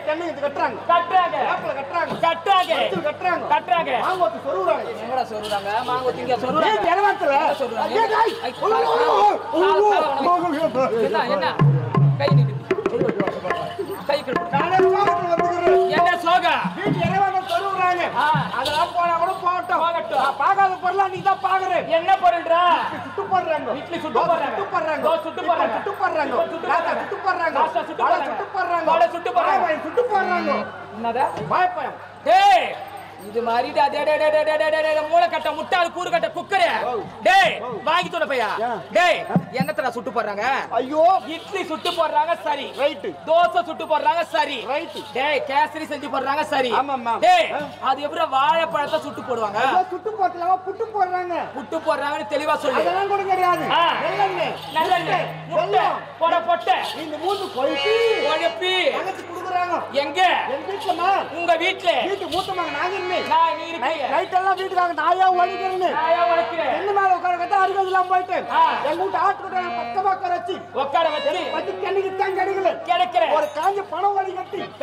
கண்ணு கட்டுறாங்க. கட்டுறாங்க. மாங்கோத்து சொருறாங்க. என்னடா சொல்றாங்க? மாங்கோத்து இங்க சொல்றாங்க. என்ன கை நீட்டு. கை என்ன சோகா? அதெல்லாம் போனா கூட போகட்டும். பாக்காத பொருளா நீ தான் பாக்குறேன். என்ன பொருள்டா? சுட்டு போடுறாங்க. இட்லி சுட்டு போடுறாங்க. சுட்டு போடுறாங்க. சுட்டு போடுறாங்க. சுட்டு போடுறாங்க. சுட்டு போடுறாங்க. சுட்டு போடுறாங்க. சுட்டு போடுறாங்க. வாழை சுட்டு போடுறாங்க. சுட்டு போடுறாங்க. என்னடா? வாய்ப்பயம். டேய் இது மாதிரி மூளைக்கட்ட முட்டாள் கூறுகட்ட குக்கரே. டேய் வாங்கி தோட பையா. டேய் என்னத்தடா சுட்டு போடுறாங்க? ஐயோ இட்லி சுட்டு போடுறாங்க சரி. ரைட். தோசை சுட்டு போடுறாங்க சரி. ரைட். டேய் கேசரி செஞ்சு போடுறாங்க சரி. ஆமாம்மா. டேய் அது எப்படி வாழைப்பழத்தை சுட்டு போடுவாங்க? சுட்டு போட்டலவா புட்டு போடுறாங்க. புட்டு போடுறாங்கன்னு தெளிவா சொல்லு. அதெல்லாம் கூட தெரியாது. நல்லெண்ணெய் முட்டை பொட்டை இந்த மூணு கொழுப்பி கொழுப்பி அங்கத்து குடுக்குறாங்க. எங்க? எங்க வீட்டுல. உங்க வீட்ல. வீட்டு மூத்தமாக நாங்க இல்ல. நான் நீ இருக்கீங்க. நைட் எல்லாம் வீட்டுக்காக நாயா ஒளிக்கிறேன். நாயா ஒளிக்கிறேன். என்ன மேல உட்கார கட்ட அருகதெல்லாம் போயிட்டு எங்க வீட்டு ஆட்டுக்கிட்ட பக்கமா உட்கார வச்சு பத்தி கண்ணிக்கு தான் கிடைக்கல. ஒரு காஞ்ச பணம் வழி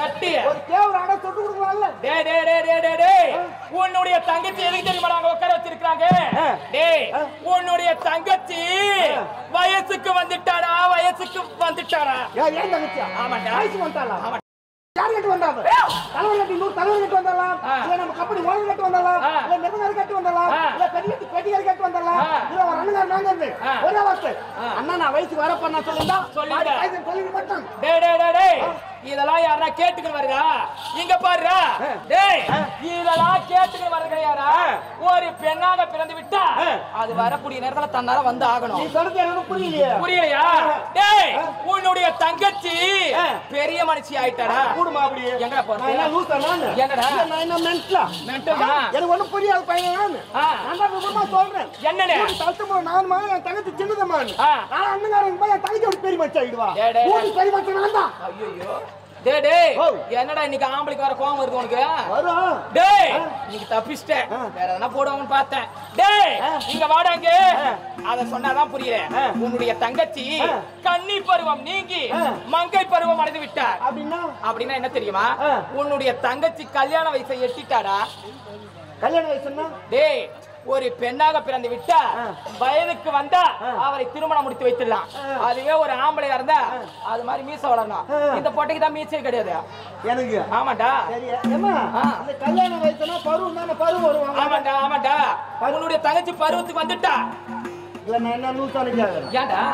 கட்டி ஒரு தேவர அடை தொட்டு கொடுக்கலாம்ல. டேய் உன்னுடைய தங்கச்சி எதுக்கு தெரியுமா நாங்க உட்கார வச்சிருக்காங்க? டேய் உன்னுடைய தங்கச்சி வயசுக்கு வந்துட்டாடா. ஏன் தங்கச்சியா? ஆமாடா. வயசுக்கு வந்துட்டாளா? யார் கட்டு வந்தாங்க? தலைவர் கட்டி தலைவர் கட்டு வந்தாலாம். இல்ல நம்ம கம்பெனி ஓனர் கட்டு வந்தாலாம். இல்ல நிர்வாகி கட்டு வந்தாலாம். இல்ல பெரிய கட்டு வந்தாலாம். இல்ல ஒரு அண்ணன் நாங்க ஒரே வார்த்தை அண்ணா நான் வயசுக்கு வர பண்ண சொல்லுடா. சொல்லிட மாட்டான். டேய் இதெல்லாம் யாரா கேட்டுக்கிட்டு வருதா? இங்க பாருடா. டேய் இதெல்லாம் கேட்டுக்கிட்டு வருது யாரா? ஒரு பெண்ணாக பிறந்து விட்டா அது வரக்கூடிய நேரத்துல தன்னால வந்து ஆகணும். நீ சொல்றது எனக்கு புரியலையா? டேய் உன்னுடைய தங்கச்சி பெரிய மனுஷி ஆயிட்டாடா. கூடுமா அப்படியே? எங்கடா போற? நான் லூசா நானு. என்னடா? நான் என்ன மென்டலா? எனக்கு ஒண்ணும் புரியாது பையன் நானு. நான் தான் விவரமா சொல்றேன். என்னடா? தள்ளுமா நானுமா என் தங்கச்சி சின்னதம்மா. நான் அண்ணங்காரங்க போய் என் தங்கச்சியோட பெரிய மச்சி ஆயிடுவா. பெரிய மச்சி நான் தான். ஐயோ டேய் என்னடா இன்னைக்கு ஆம்பளைக்கு வர கோவம் வருது உனக்கு? வரும். டேய் இன்னைக்கு தப்பிச்சிட்டேன். வேற எதனா போடுவாங்கன்னு பார்த்தேன். டேய் இங்க வாடாங்க. அத சொன்னாதான் புரியல. உன்னுடைய தங்கச்சி கன்னி பருவம் நீங்கி மங்கை பருவம் அடைந்து விட்டார். அப்படின்னா என்ன தெரியுமா? உன்னுடைய தங்கச்சி கல்யாண வயசை எட்டிட்டாடா. கல்யாண வயசுன்னா டேய் ஒரு பெண்ணாக பிறந்து விட்டா வயதுக்கு வந்தா அவரை திருமணம் முடித்து வைத்துடலாம். அதுவே ஒரு ஆம்பளையா இருந்தா அது மாதிரி மீசை வளரணும். இந்த பொட்டைக்கு தான் மீசே கிடையாது எனக்கு. ஆமாண்டா. கல்யாண வயசுனா பருவம் தானே பருவம் வருவாங்க. ஆமாண்டா. உன்னுடைய தங்கச்சி பருவத்துக்கு வந்துட்டா. இல்ல நான் என்ன லூசானு கேக்குறேன். ஏன்டா?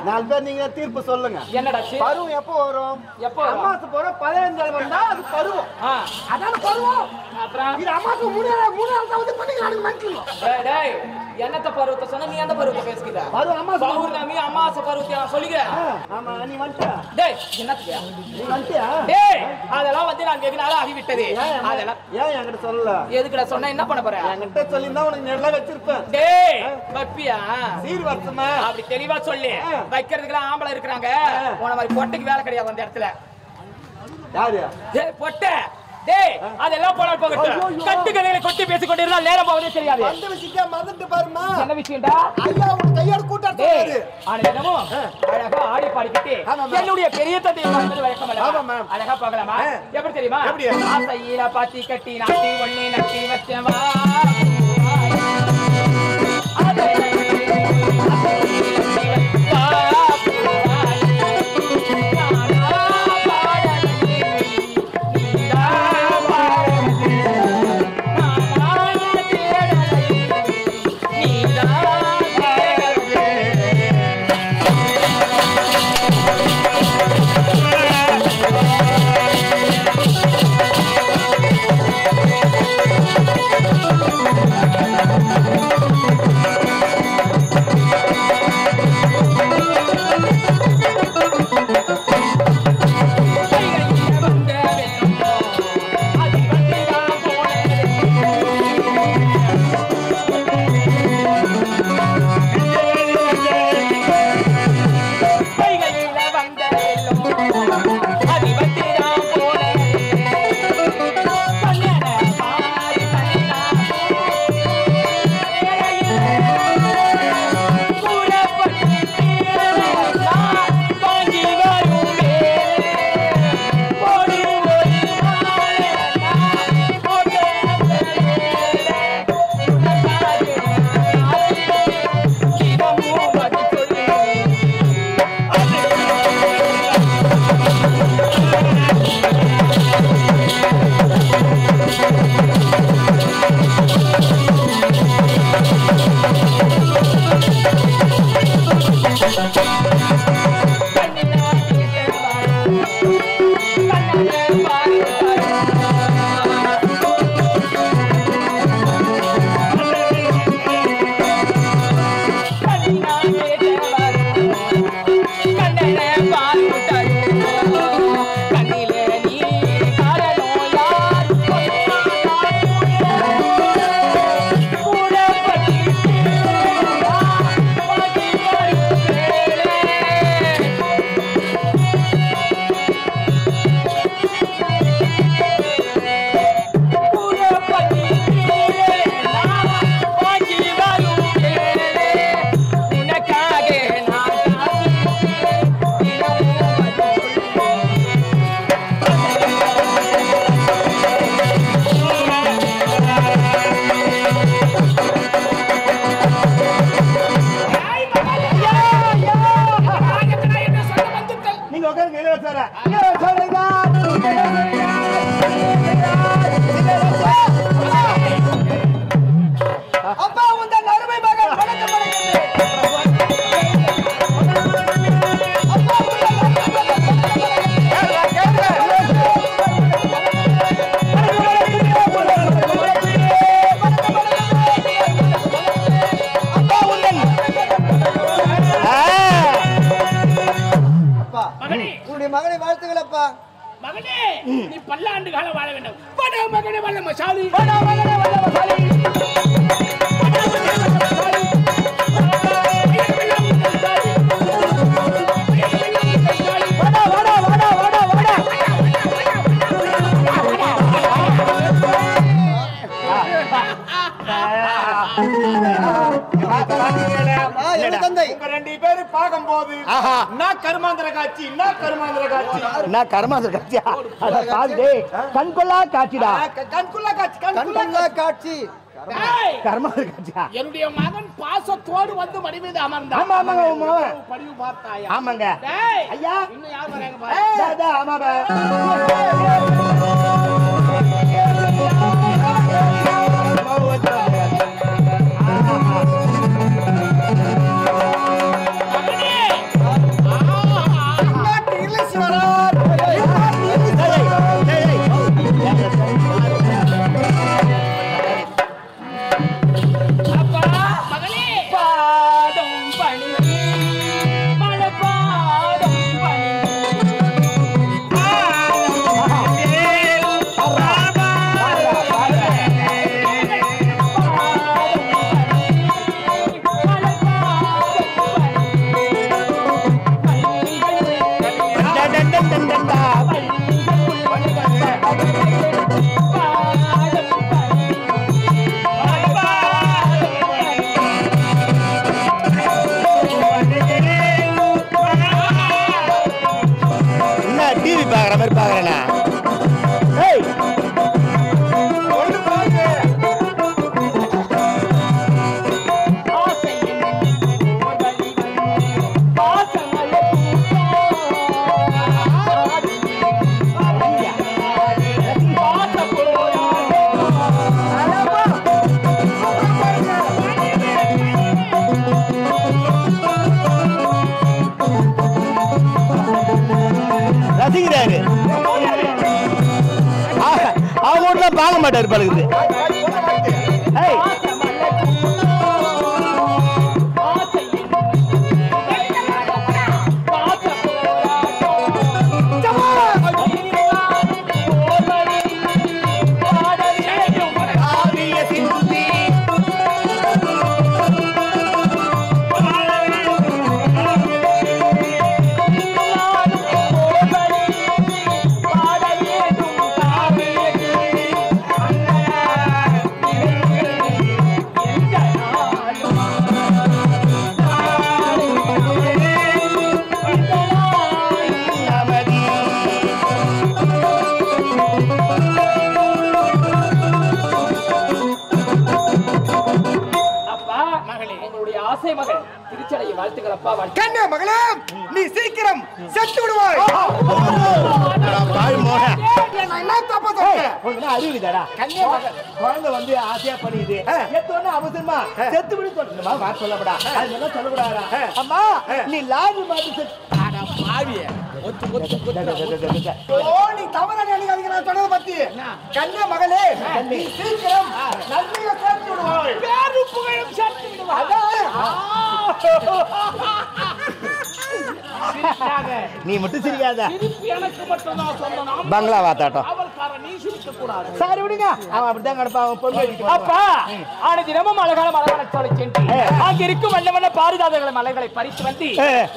4 பேர் நீங்க தீர்ப்பு சொல்லுங்க. என்னடா பருவம் எப்போ வரும்? எப்போ? அம்மாசு போற 15 வந்தா அது பருவம். அதான பருவம். அப்புறம் இது அம்மாசு 3 நாள் தான் வந்து பண்ணிக்கலாம் மன்னிக்கலாம். டேய் என்னத்த பருவத்தை சொன்னா நீ அந்த பருவத்தை பேசிக்கிற? பருவம் அம்மாசு பௌர்ணமி அமாவாசை பருவத்தை நான் சொல்லிக்கிறேன். ஆமா நீ வந்துட்ட. டேய் என்னத்துக்கு நீ வந்துட்டியா? டேய் அதெல்லாம் வந்து நான் வெகு நாளா ஆகிவிட்டது. அதெல்லாம் ஏன் என்கிட்ட சொல்லல? எதுக்குடா சொன்னா என்ன பண்ண போற? என்கிட்ட சொல்லிருந்தா உனக்கு நெல்ல வச்சிருப்பேன். டேய் வப்பியா? சீர் வருஷமா அப்படி தெளிவா சொல்லு. வைக்கிறதுக்குலாம் ஆம்பளை இருக்கிறாங்க. உன மாதிரி பொட்டைக்கு வேலை கிடையாது அந்த இடத்துல. யாரு? டேய் பொட்டை. டேய் அதெல்லாம் போனா போகட்டும். கட்டு கதைகளை கொட்டி பேசி கொண்டிருந்தா நேரம் போவதே தெரியாது. அந்த விஷயம் மறந்துட்டு பாருமா. என்ன விஷயம்டா? ஐயா உன் கையோட கூட்டாட்டாரு. ஆனந்தமோ அழகா ஆடி பாடிக்கிட்டு என்னுடைய பெரிய தந்தை வந்து வழக்கமல்ல. ஆமாமா. அழகா பார்க்கலாமா? எப்படி தெரியுமா? ஆசையில பாத்தி கட்டி நாட்டி ஒண்ணி நட்டி வச்சவா. அப்பா உங்கள் அருமை மகன் வணக்கம் உன்னுடைய மகனை வாழ்த்துங்கள் அப்பா. மகனே நீ பல்லாண்டு காலம் வாழ வேண்டும். படா மகனே வல்லமசாலி. தந்தை உங்க 2 பேரும் பார்க்கும்போது நான் கருமாந்திர காட்சி கண்கொள்ளா காட்சிடா. கண்கொள்ளா காட்சி என்னுடைய மகன் பாசத்தோடு வந்து மடி மீது அமர்ந்தான். ஆமா ஆமாங்க உங்க படிவு பார்த்தாயா? ஆமாங்க ஐயா இன்னும் யார் வராங்க பாரு. ஆமாங்க பார்க்க மாட்டாரு பழகுது. கண்ணே மகளே நீ சீக்கிரம் செத்து விடுவாய். என்ன தப்பு சொன்னேன்? அறிவுடா கண்ணே மகள் குழந்தை வந்து ஆசையா பண்ணிது எத்தோன அவசரமா செத்து விடு சொல்லுமா வா சொல்லப்படா அதெல்லாம் சொல்லக்கூடாதா. அம்மா நீ லாரி மாதிரி செத்து பாவிய ஒத்து நீ தவறா நினைக்காதீங்க நான் சொன்னத பத்தி. கண்ணே மகளே நீ சீக்கிரம் நன்மையை சேர்த்து விடுவாய். பேரு புகழும் சேர்த்து விடுவாய். நீ மட்டும் சிரிக்காத. எனக்கு மட்டும் தான் சொன்னேன். பங்களா வாத்தாட்டம். அவர்கார நீ சிரிக்க கூடாது. சரி விடுங்க. அவன் அப்படிதான் கடப்பான் பொண்ணு. அப்பா ஆன தினமும் அழகான மலர்களை சென்று அங்க இருக்கும் வண்ண வண்ண பாரிஜாதங்களை மலர்களை பறித்து வந்து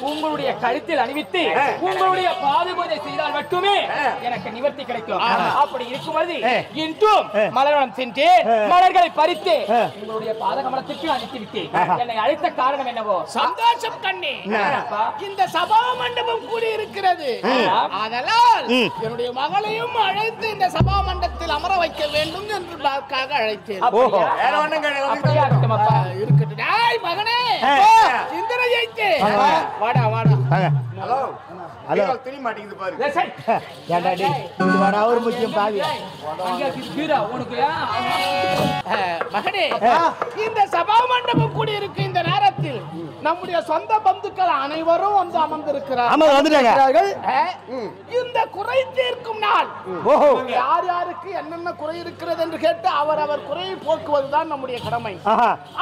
உங்களுடைய கழுத்தில் அணிவித்து உங்களுடைய பாத பூஜை செய்தால் மட்டுமே எனக்கு நிவர்த்தி கிடைக்கும். அப்படி இருக்கும்போது இன்றும் மலர்வனம் சென்று மலர்களை பறித்து உங்களுடைய பாதகமலத்திற்கு அனுப்பி விட்டு என்னை அழைத்த காரணம் என்னவோ? சந்தோஷம் கண்ணே. இந்த சபா மண்டபம் கூடி இருக்கிறது. அதனால் என்னுடைய மகளையும் அழைத்து இந்த சபா மண்டபத்தில் அமர வைக்க வேண்டும் என்று அழைத்தேன். வேற ஒண்ணும் கிடையாது. இருக்கட்டும். மகனே இந்திர ஜெயித்து வாடா வாடா ஹலோ ஹலோ. தெரிய மாட்டேங்குது பாரு. ஏய், சை. ஏன்டா டேய் இது வர ஒரு முக்கியம் பாவியா அங்க கிரா உனக்கு மகனே இந்த சபா மண்டபம் கூடி இருக்கு இந்த நேரத்தில் நம்முடைய சொந்த பந்துக்கள் அனைவரும் வந்து அமர்ந்திருக்கிறார். ஆமா வந்துட்டாங்க. இந்த குறை தீர்க்கும் நாள். ஓஹோ. யார் யாருக்கு என்னென்ன குறை இருக்கிறது என்று கேட்டு அவர் குறையை போக்குவதுதான் நம்முடைய கடமை.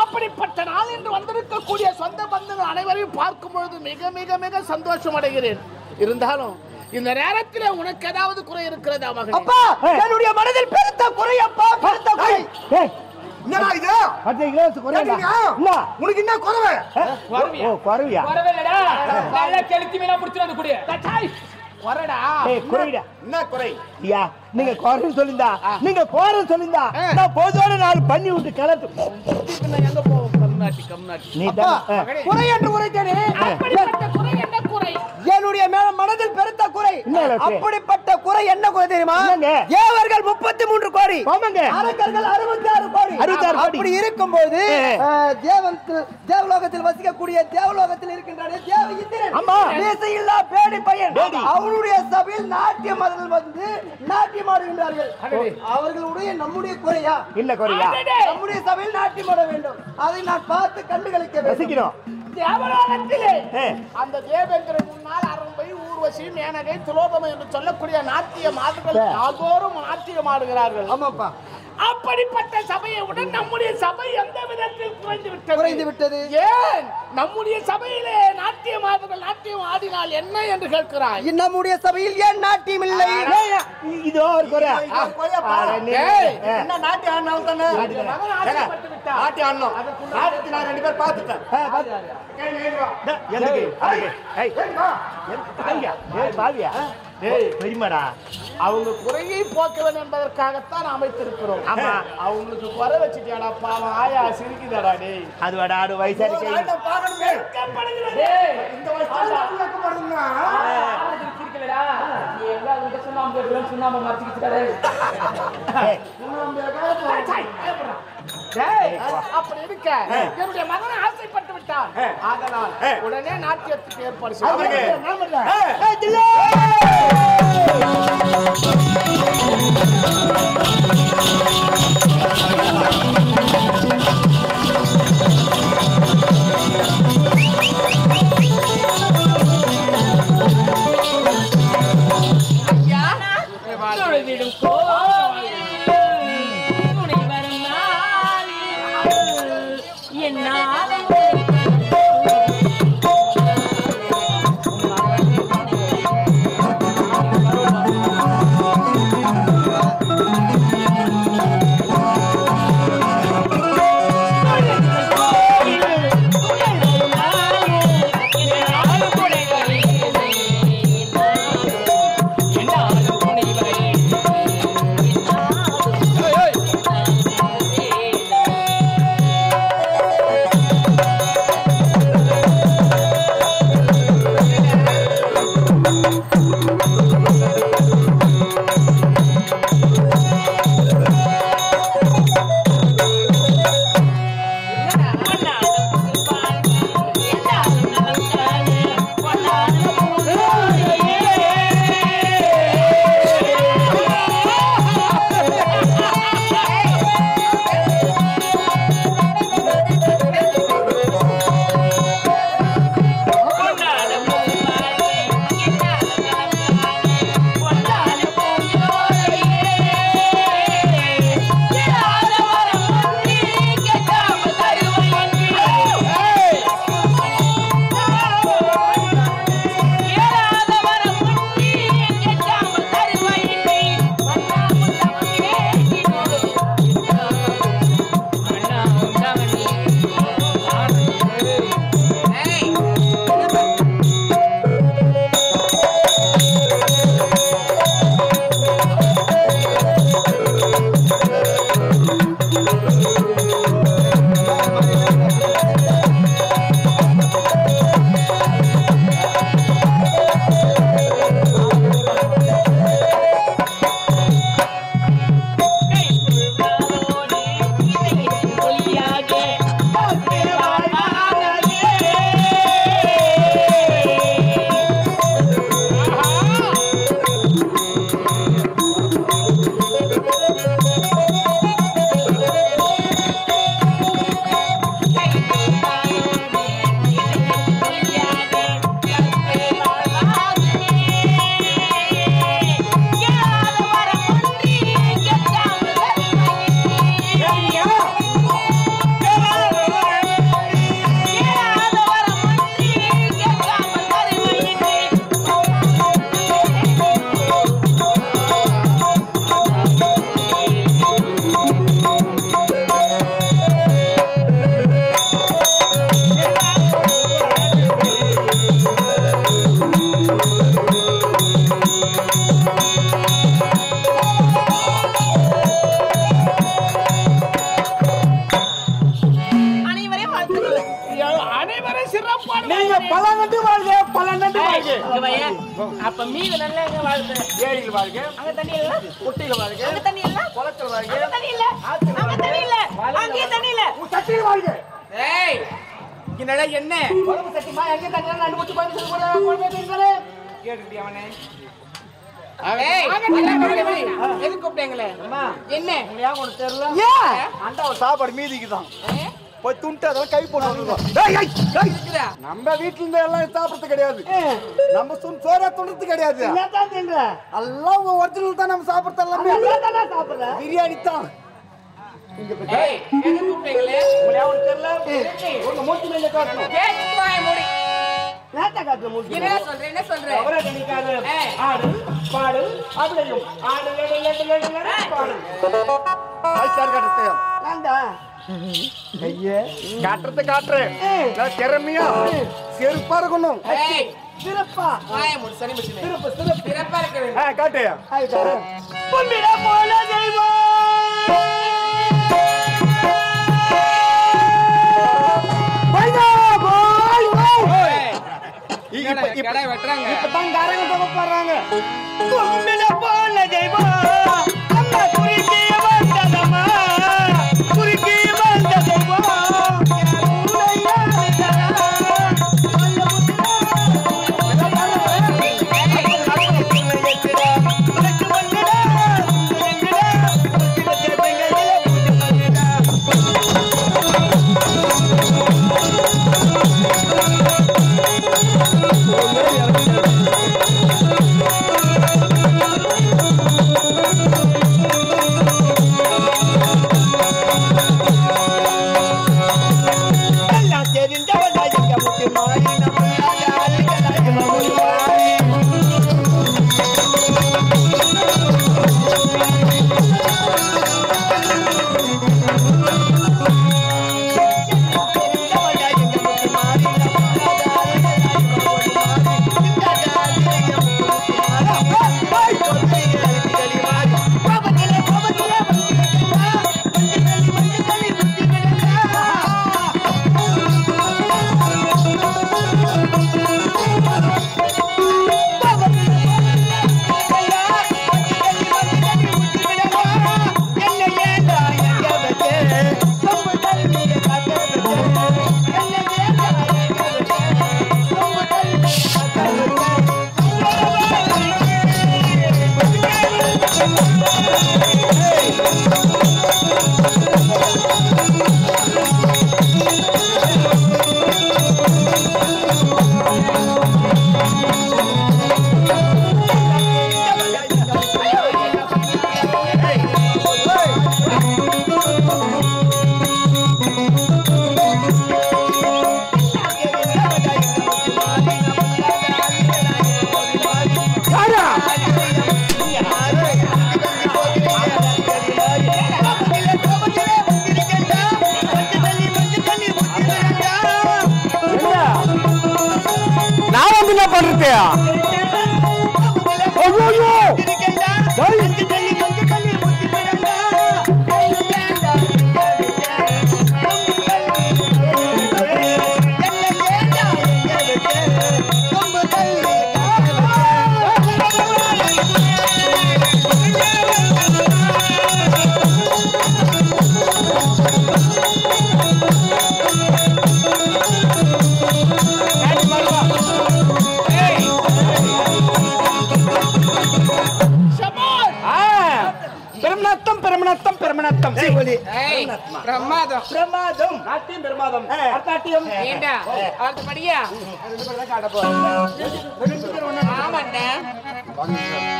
அப்படிப்பட்ட நாள் என்று வந்திருக்கக்கூடிய சொந்த பந்துகள் அனைவரையும் பார்க்கும் பொழுது மிக மிக மிக சந்தோஷம் அடைகிறேன். இருந்தாலும் இந்த நேரத்தில் உனக்கு ஏதாவது குறை இருக்கிறதா மகனே? அப்பா என்னுடைய மனதில் பெருத்த குறை அப்பா, பெருத்த குறை. என்னடா இது? உனக்கு என்ன குறவை? ஓ குறவியா? வரவேலடா. நல்லா கெளுத்தி மீனா புடிச்சு வந்து குடி. டச்சாய். வரடா. ஏய் குறவிடா. என்ன குறை? ஐயா நீங்க குறன்னு சொல்லிந்தா நீங்க குறன்னு சொல்லிந்தா நான் போதோட நாள் பண்ணி விட்டு கிளத்து. எங்க போவோம்? கம்நாட்டி. நீ தான் குறை என்று உரைத்தேனே. அப்படிப்பட்ட குறை என்ன குறை? என்னுடைய மனதில் பெருத்த குறை. அப்படிப்பட்ட குறை என்ன குறை தெரியுமா? என்னங்க? தேவர்கள் 33 கோடி, ஆமாங்க. அரக்கர்கள் 66 கோடி. 66 கோடி. அப்படி இருக்கும்போது தேவலோகத்தில் வசிக்கக்கூடிய தேவலோகத்தில் இருக்கின்றானே தேவ இந்திரன், ஆமா. மீசையில்லா பேடி பையன், பேடி. அவருடைய சபையில் நாட்டிய மதங்கள் வந்து நாட்டியம் ஆடுகின்றார்கள். அவர்களுடைய நம்முடைய குறையா? இல்ல குறையா? நம்முடைய சபையில் நாட்டியம் ஆட வேண்டும். அதை நான் பார்த்து கண்டுகளிக்க வேண்டும். ரசிக்கிறோம். தேவலோகத்திலே அந்த தேவேந்திரன் முன்னால் அரம்பை, ஊர்வசி, மேனகை, துலோபமை என்று சொல்லக்கூடிய நாட்டிய மாடுகள் நாள்தோறும் நாட்டியம் ஆடுகிறார்கள். ஆமாப்பா. அப்படிப்பட்ட சபையை உடன் நம்முடைய சபை எந்த விதத்தில் குறைந்து விட்டது? ஏன் நம்முடைய சபையிலே நாட்டிய மாடுகள் நாட்டியம் ஆடினால் என்ன என்று கேட்கிறாய்? நம்முடைய சபையில் ஏன் நாட்டியம் இல்லை? இதோ ஒரு குறை. என்ன நாட்டி ஆடினாலும் தானே? மகன் ஆசைப்பட்டு விட்டார். நாட்டி ஆடணும். நாட்டி நான் 2 பேர் பார்த்துட்டேன். எதுக்கு? ஏய் ஐயா ஏய் பாவியா பெரியமாடா அவங்க குறையை போக்க வேண்டும் என்பதற்காகத்தான் அமைத்திருக்கிறோம். ஆமா. அவங்களுக்கு குறை வச்சுட்டியாடா பாவம், ஆயா சிரிக்குதாடா டேய். அது வாடாடு வயசா இருக்கு. பார்க்கணுமே. இந்த வயசுல வைக்கப்படுதுன்னா சிரிக்கலடா. நீ எங்க அவங்க சொன்னாம சொன்னாம மறைச்சிக்கிட்டாடே. அப்படி இருக்க என்னுடைய மகனை ஆசைப்பட்டு விட்டான். அதனால் உடனே நாட்டியத்துக்கு ஏற்பாடு என்ன பல நண்டு வாழ்க பல நண்டு வாழ்க. அப்ப மீது நல்லா எங்க வாழ்க? ஏரியில் வாழ்க, அங்க தண்ணி இல்ல, குட்டையில் வாழ்க, அங்க தண்ணி இல்ல, குளத்தில் வாழ்க, அங்க தண்ணி இல்ல, அங்க தண்ணி இல்ல, அங்க தண்ணி இல்ல. சட்டியில் வாழ்க. ஏய் என்னடா என்ன உடம்பு சட்டிமா எங்க தண்ணி நண்டு முட்டி பாத்து சொல்லுங்க. கேட்டுட்டியா அவனே? ஏய் எதுக்கு கூப்பிட்டீங்களே? என்ன உங்களையா ஒண்ணு தெரியல. அந்த ஒரு சாப்பாடு மீதிக்குதான் போய் துண்டு அதெல்லாம் கை போட்டு இருக்குதா? நம்ம வீட்டுல இருந்து எல்லாம் சாப்பிடுறது கிடையாது. நம்ம சோறா துண்டுறது கிடையாது. எல்லாம் ஒரிஜினல் தான் நம்ம சாப்பிடுறது எல்லாமே. பிரியாணி தான். ஏய் எதுக்கு கூப்பிட்டீங்களே? உங்களையா ஒண்ணு தெரியல. உங்க மூச்சு மேல காட்டணும். கேட்டு வாய் மூடி. நேத்தா காட்டு மூச்சு. என்ன சொல்ற? அவரே நினைக்காரு. ஆடு பாடு அப்படியும் ஆடு லெடு பாடு. ஐசார் காட்டுறது. நான்டா ஐயே காட்டுறது காட்டுறேன். நான் திறமையா செருப்பா இருக்கணும். ஏய் சிறப்பா வாய் மூடி சரி மிச்சமே. சிறப்பு சிறப்பா இருக்க வேண்டும். காட்டு. பொன்னிட போல தெய்வம் கடை வெட்டுறாங்க. இப்பதான் காரங்க தொகை போடுறாங்க. பொன்னிட போல தெய்வம் அம்மா குறுக்கி வந்ததம்மா குறுக்கி வந்த தெய்வம்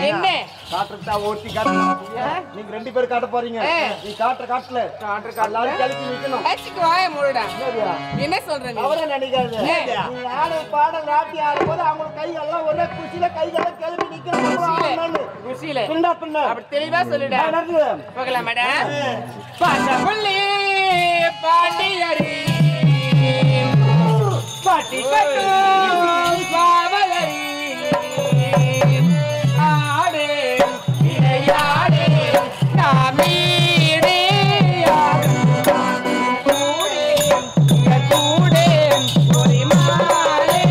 என்ன காட்டுறதா ஓட்டி காட்டணும். நீங்க ரெண்டு பேரும் காட்ட போறீங்க. நீ காட்டுற காட்டல எல்லாரும் கிளப்பி நிக்கணும். ஏச்சிக்கு வாய மூடுடா. என்ன சொல்றீங்க? அவரே நினைக்காது. நீ ஆடு பாட நாட்டி ஆடும்போது அவங்க கை எல்லாம் ஒரே குச்சில கைகளை கிளப்பி நிக்கணும். குச்சில பின்னா பின்னா அப்படி தெளிவா சொல்லுடா. போகலாம் மேடம். பாசமுள்ளி பாண்டியரி பாட்டி கட்டு பாவலரி ஆடே இடையாடே நாமீடே கூடே கூடே ஒரு மாலே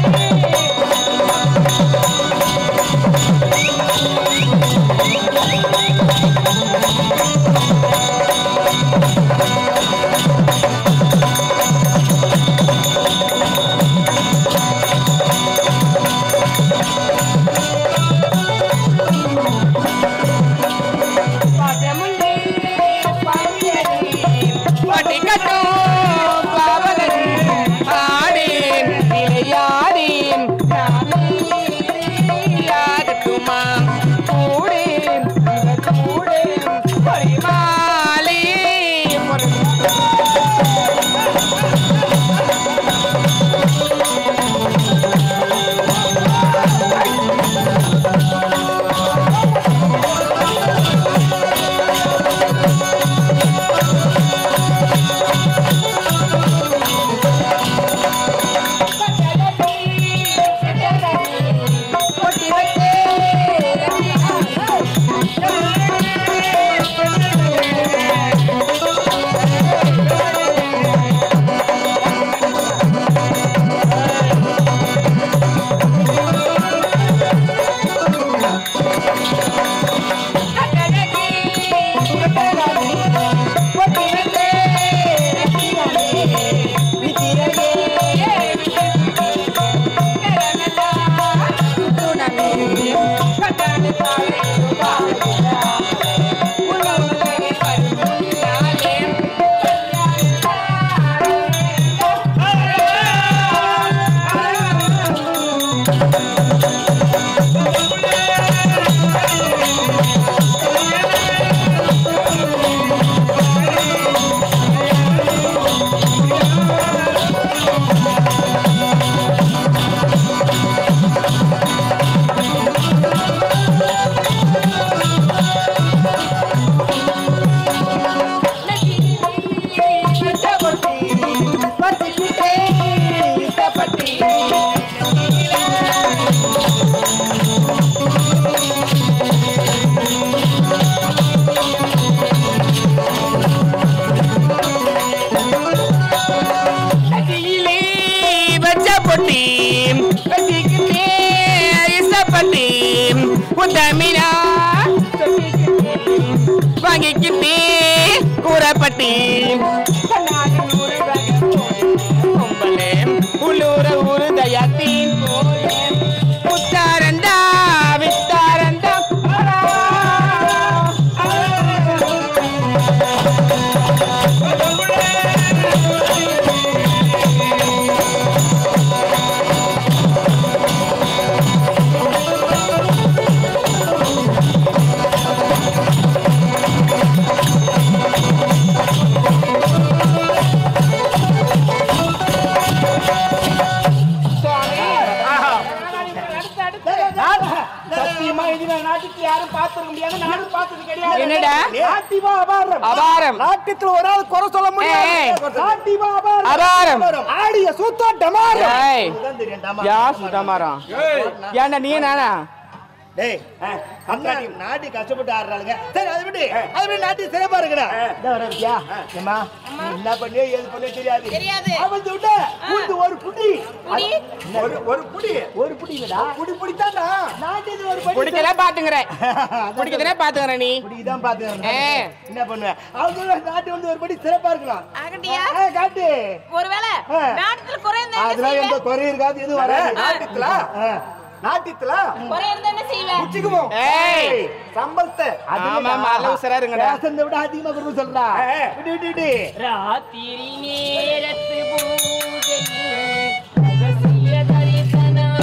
கூறப்பட்டி உள்ளூர ஊரு தயாத்தீன் முத்தாரண்டா வித்தாரண்டா நாட்டியத்துல ஒரு ஆள் குறை சொல்ல முடியாது. நாட்டியமா அபாரம் ஆடிய சுத்த டமாரம். ஏன்டா நீ நானா டேய் நாட்டி கஷ்டப்பட்டு ஆடுறாளுங்க. சரி அதை விட்டு நாட்டி சிறப்பா இருக்குடா. ஏமா என்ன பண்ணே ஏது பண்ணே தெரியாது. அவன் விட்ட ஒரு புடி இல்லடா. புடித்தாடா நாட்டி ஒரு புடி புடிக்கல பாத்துங்கறேன். புடிக்கதனே பாத்துங்கறேன் நீ. புடிதான் பாத்துங்கறேன். என்ன பண்ணுவ? அவங்க நாட்டி வந்து ஒரு படி சிறப்பா இருக்கலாம். ஆகட்டியா? காட்டு. ஒருவேளை நாட்டத்துல குறை இருந்தா அதெல்லாம் எந்த குறை இருக்காது. எது வராது. நாட்டியத்துல குறை இருந்தா என்ன செய்வே? உச்சிக்குவோம். ஏய் சம்பல்த ஆமா மாலவு சரா இருங்கடா. பேசந்த விட அதிகமா குரு சொல்றா. விடு ராத்திரி நேரத்து பூஜையில் ரகசிய தரிசனம்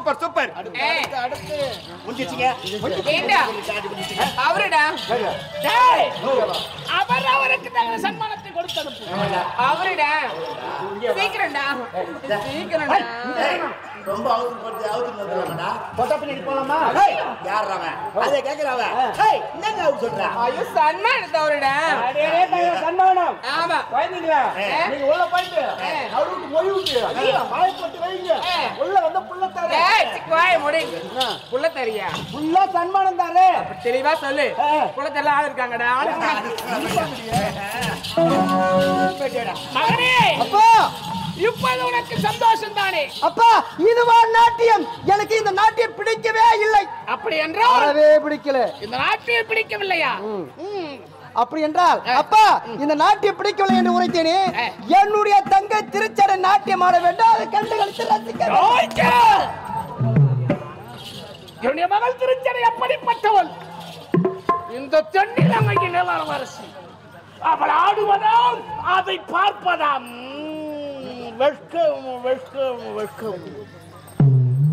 சூப்பர் சூப்பர். அடுத்து முடிஞ்சிச்சுங்க. ஏண்டா அவருடா டேய் அவர் அவருக்கு தகுந்த சன்மானத்தை கொடுத்து அனுப்பு. அவருடா சீக்கிரம்டா சீக்கிரம்டா ரொம்ப அவசரப்பட்டு பொட்டா பின்னாடி போலாமா? யார் அவன்? அதை கேக்குறவன் என்னங்க அவர் சொல்றா? ஐயோ சன்மானத்தை அவருடா சன்மானம் ஆமா வைந்தீங்களா? நீங்க உள்ள போயிட்டு அவருக்கு மொழி விட்டு வாய் போட்டு வைங்க. உள்ள வந்து புள்ள தரேன். ஏய் சிக்குவாய் முடி புள்ள தரியா புள்ள சன்மானம் தாரே. தெளிவா சொல்லு புள்ள தெரியல ஆள் இருக்காங்கடா மகனே அப்பா இப்போது உனக்கு சந்தோஷம் தானே? அப்பா இதுவா நாட்டியம்? எனக்கு இந்த நாட்டியம் பிடிக்கவே இல்லை. அப்படி என்றால் அறவே பிடிக்கல. இந்த நாட்டியம் பிடிக்கவில்லையா? அப்படி என்றால் அப்பா இந்த நாட்டியம் பிடிக்கவில்லை என்று உரைத்தேனே. என்னுடைய தங்கை திருச்சடை நாட்டியம் ஆட வேண்டும். அதை கண்டு கழித்து ரசிக்க. என்னுடைய மகள் திருச்சடை அப்படிப்பட்டவள். இந்த தென்னிலங்கை நிலவரசி அவள் ஆடுவதாம் அதை பார்ப்பதாம். வெட்கம் வெட்கம் வெட்கம்.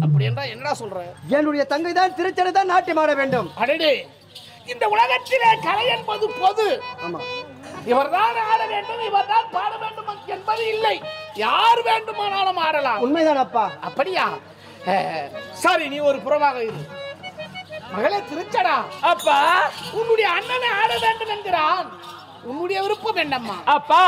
அப்படி என்றா என்னடா சொல்ற? என்னுடைய தங்கை தான் திருச்சடை தான் நாட்டியம் ஆட வேண்டும். அடடே இந்த உலகத்திலே கலை என்பது பொது. ஆமா இவர்தான் ஆட வேண்டும் இவர்தான் பாட வேண்டும் என்பது இல்லை. யார் வேண்டுமானாலும் ஆடலாம். உண்மைதான் அப்பா. அப்படியா? சரி நீ ஒரு புறமாக இரு. மகளே திருச்சடா அப்பா உன்னுடைய அண்ணனை ஆட வேண்டும் என்கிறான். உன்னுடைய விருப்பம் என்னம்மா? அப்பா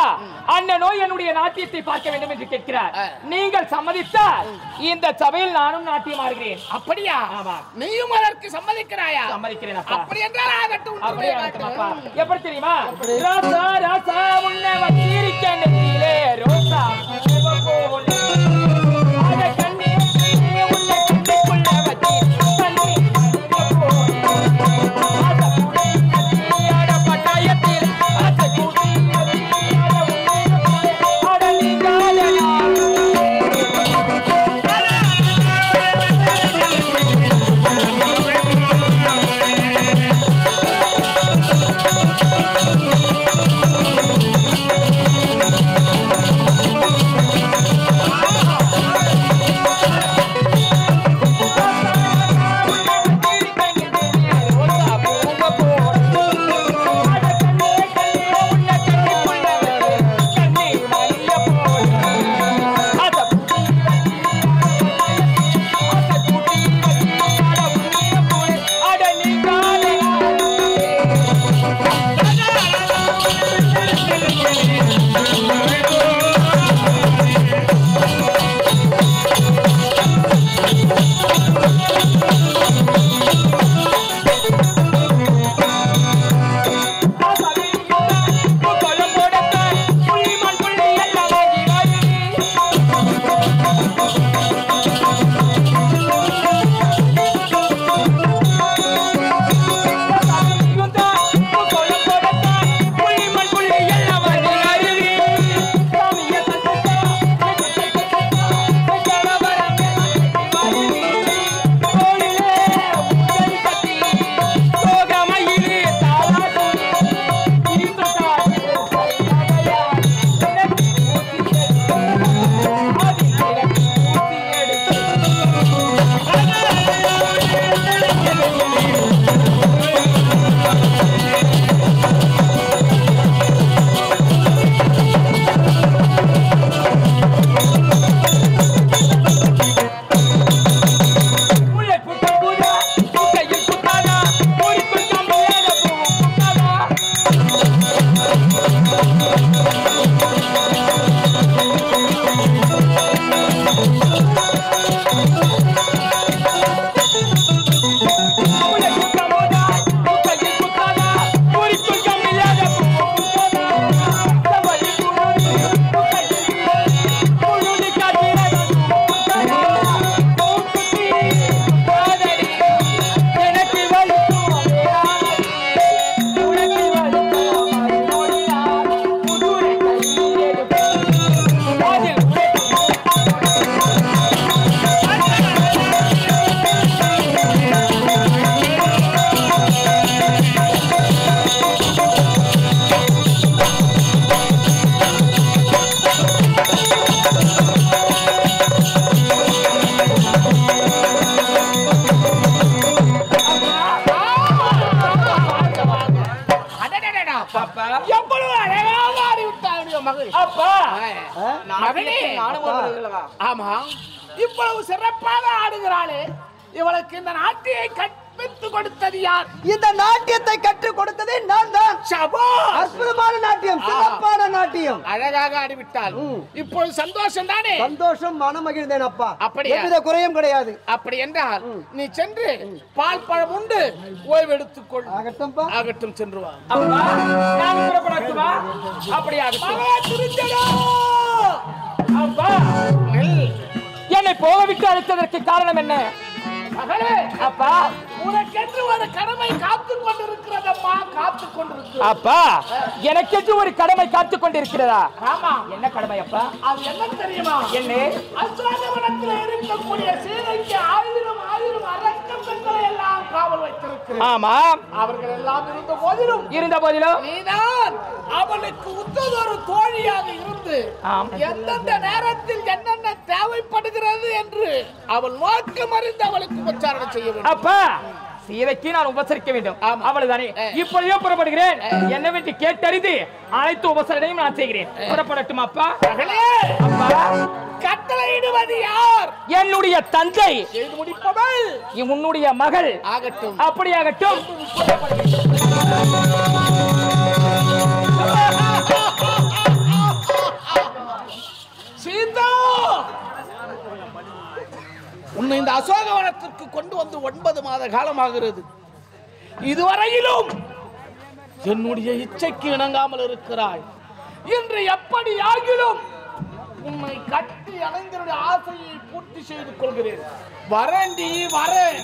அண்ணனோ என்னுடைய நாட்டியத்தை பார்க்க வேண்டும் என்று கேட்கிறார். நீங்கள் சம்மதித்தால் இந்த சபையில் நானும் நாட்டியம் ஆடுகிறேன். அப்படியா? நீயும் அதற்கு சம்மதிக்கிறாயா? சம்மதிக்கிறேன் அப்பா. அப்படி என்றால் ஆகட்டும். அப்படியே ஆகட்டும் அப்பா. எப்படி தெரியுமா? ராசா ராசா உன்னை வச்சிருக்க நெத்தியிலே ரோசா போலே அட கண்ணே உன்னை கண்ணுக்குள்ள வச்சி கண்ணே போலே அட புடை அட பட்டாயத்தில் அட குடி அட உன்னை போலே அட நீங்காதனா மகனே, ஆமா இவ்வளவு சிறப்பாக ஆடுகிறாளே, இவளுக்கு இந்த நாட்டியை கற்பித்து கொடுத்தது யார்? இந்த நாட்டியத்தை கற்றுக் கொடுத்ததே நான் தான். அற்புதமான நாட்டியம், சிறப்பான நாட்டியம். அழகாக ஆடிவிட்டால் இப்பொழுது சந்தோஷம் தானே? சந்தோஷம், மனம் மகிழ்ந்தேன் அப்பா. அப்படியா? எவ்வித குறையும் கிடையாது. அப்படி என்றால் நீ சென்று பால் பழம் உண்டு ஓய்வு எடுத்துக்கொள். ஆகட்டும்பா. ஆகட்டும், சென்று வா. நான் புறப்படட்டுமா? அப்படியா? என்னை போக விட்டு அழைத்ததற்கு காரணம் என்ன? மகளே, அப்பா, உனக்கென்று ஒரு கடமை காத்துக் கொண்டிருக்கிறதம்மா, காத்துக் கொண்டிருக்கிறது. அப்பா, எனக்கென்று ஒரு கடமை காத்துக் கொண்டிருக்கிறதா? ஆமா. என்ன கடமை அப்பா? அது என்ன தெரியுமா? என்ன? அஸ்ராஜவனத்தில் இருக்கக்கூடிய சீதைக்கு 1000 அரக்கங்களை எல்லாம் காவல் வைத்திருக்கிறேன். ஆமா, அவர்கள் எல்லாம் இருந்த போதிலும் நீதான் அவளுக்கு உத்ததொரு தோழியாக இருந்து எந்தெந்த நேரத்தில் என்னென்ன தேவைப்படுகிறது என்று அவள் நோக்கம் அறிந்து அவளுக்கு உபச்சாரணை செய்ய வேண்டும். அப்பா, சீதைக்கு நான் உபசரிக்க வேண்டும். அவ்வளவுதானே. இப்பொழுதே புறப்படுகிறேன். என்ன வேண்டி கேட்டறிந்து அனைத்து உபசரணையும் நான் செய்கிறேன். புறப்படட்டும் அப்பா? அப்பா, கட்டளையிடுவது யார்? என்னுடைய தந்தை. செய்து முடிப்பவள் உன்னுடைய மகள். ஆகட்டும். அப்படியாகட்டும். சீதா, உன்னை இந்த அசோகவனத்திற்கு கொண்டு வந்து 9 மாத காலமாகிறது. இதுவரையிலும் என்னுடைய இச்சைக்கு இணங்காமல் இருக்கிறாய். இன்று எப்படி ஆகிலும் உன்னை கட்டி அணைந்தருடைய ஆசையை பூர்த்தி செய்து கொள்கிறேன். வரேண்டி, வரேன்.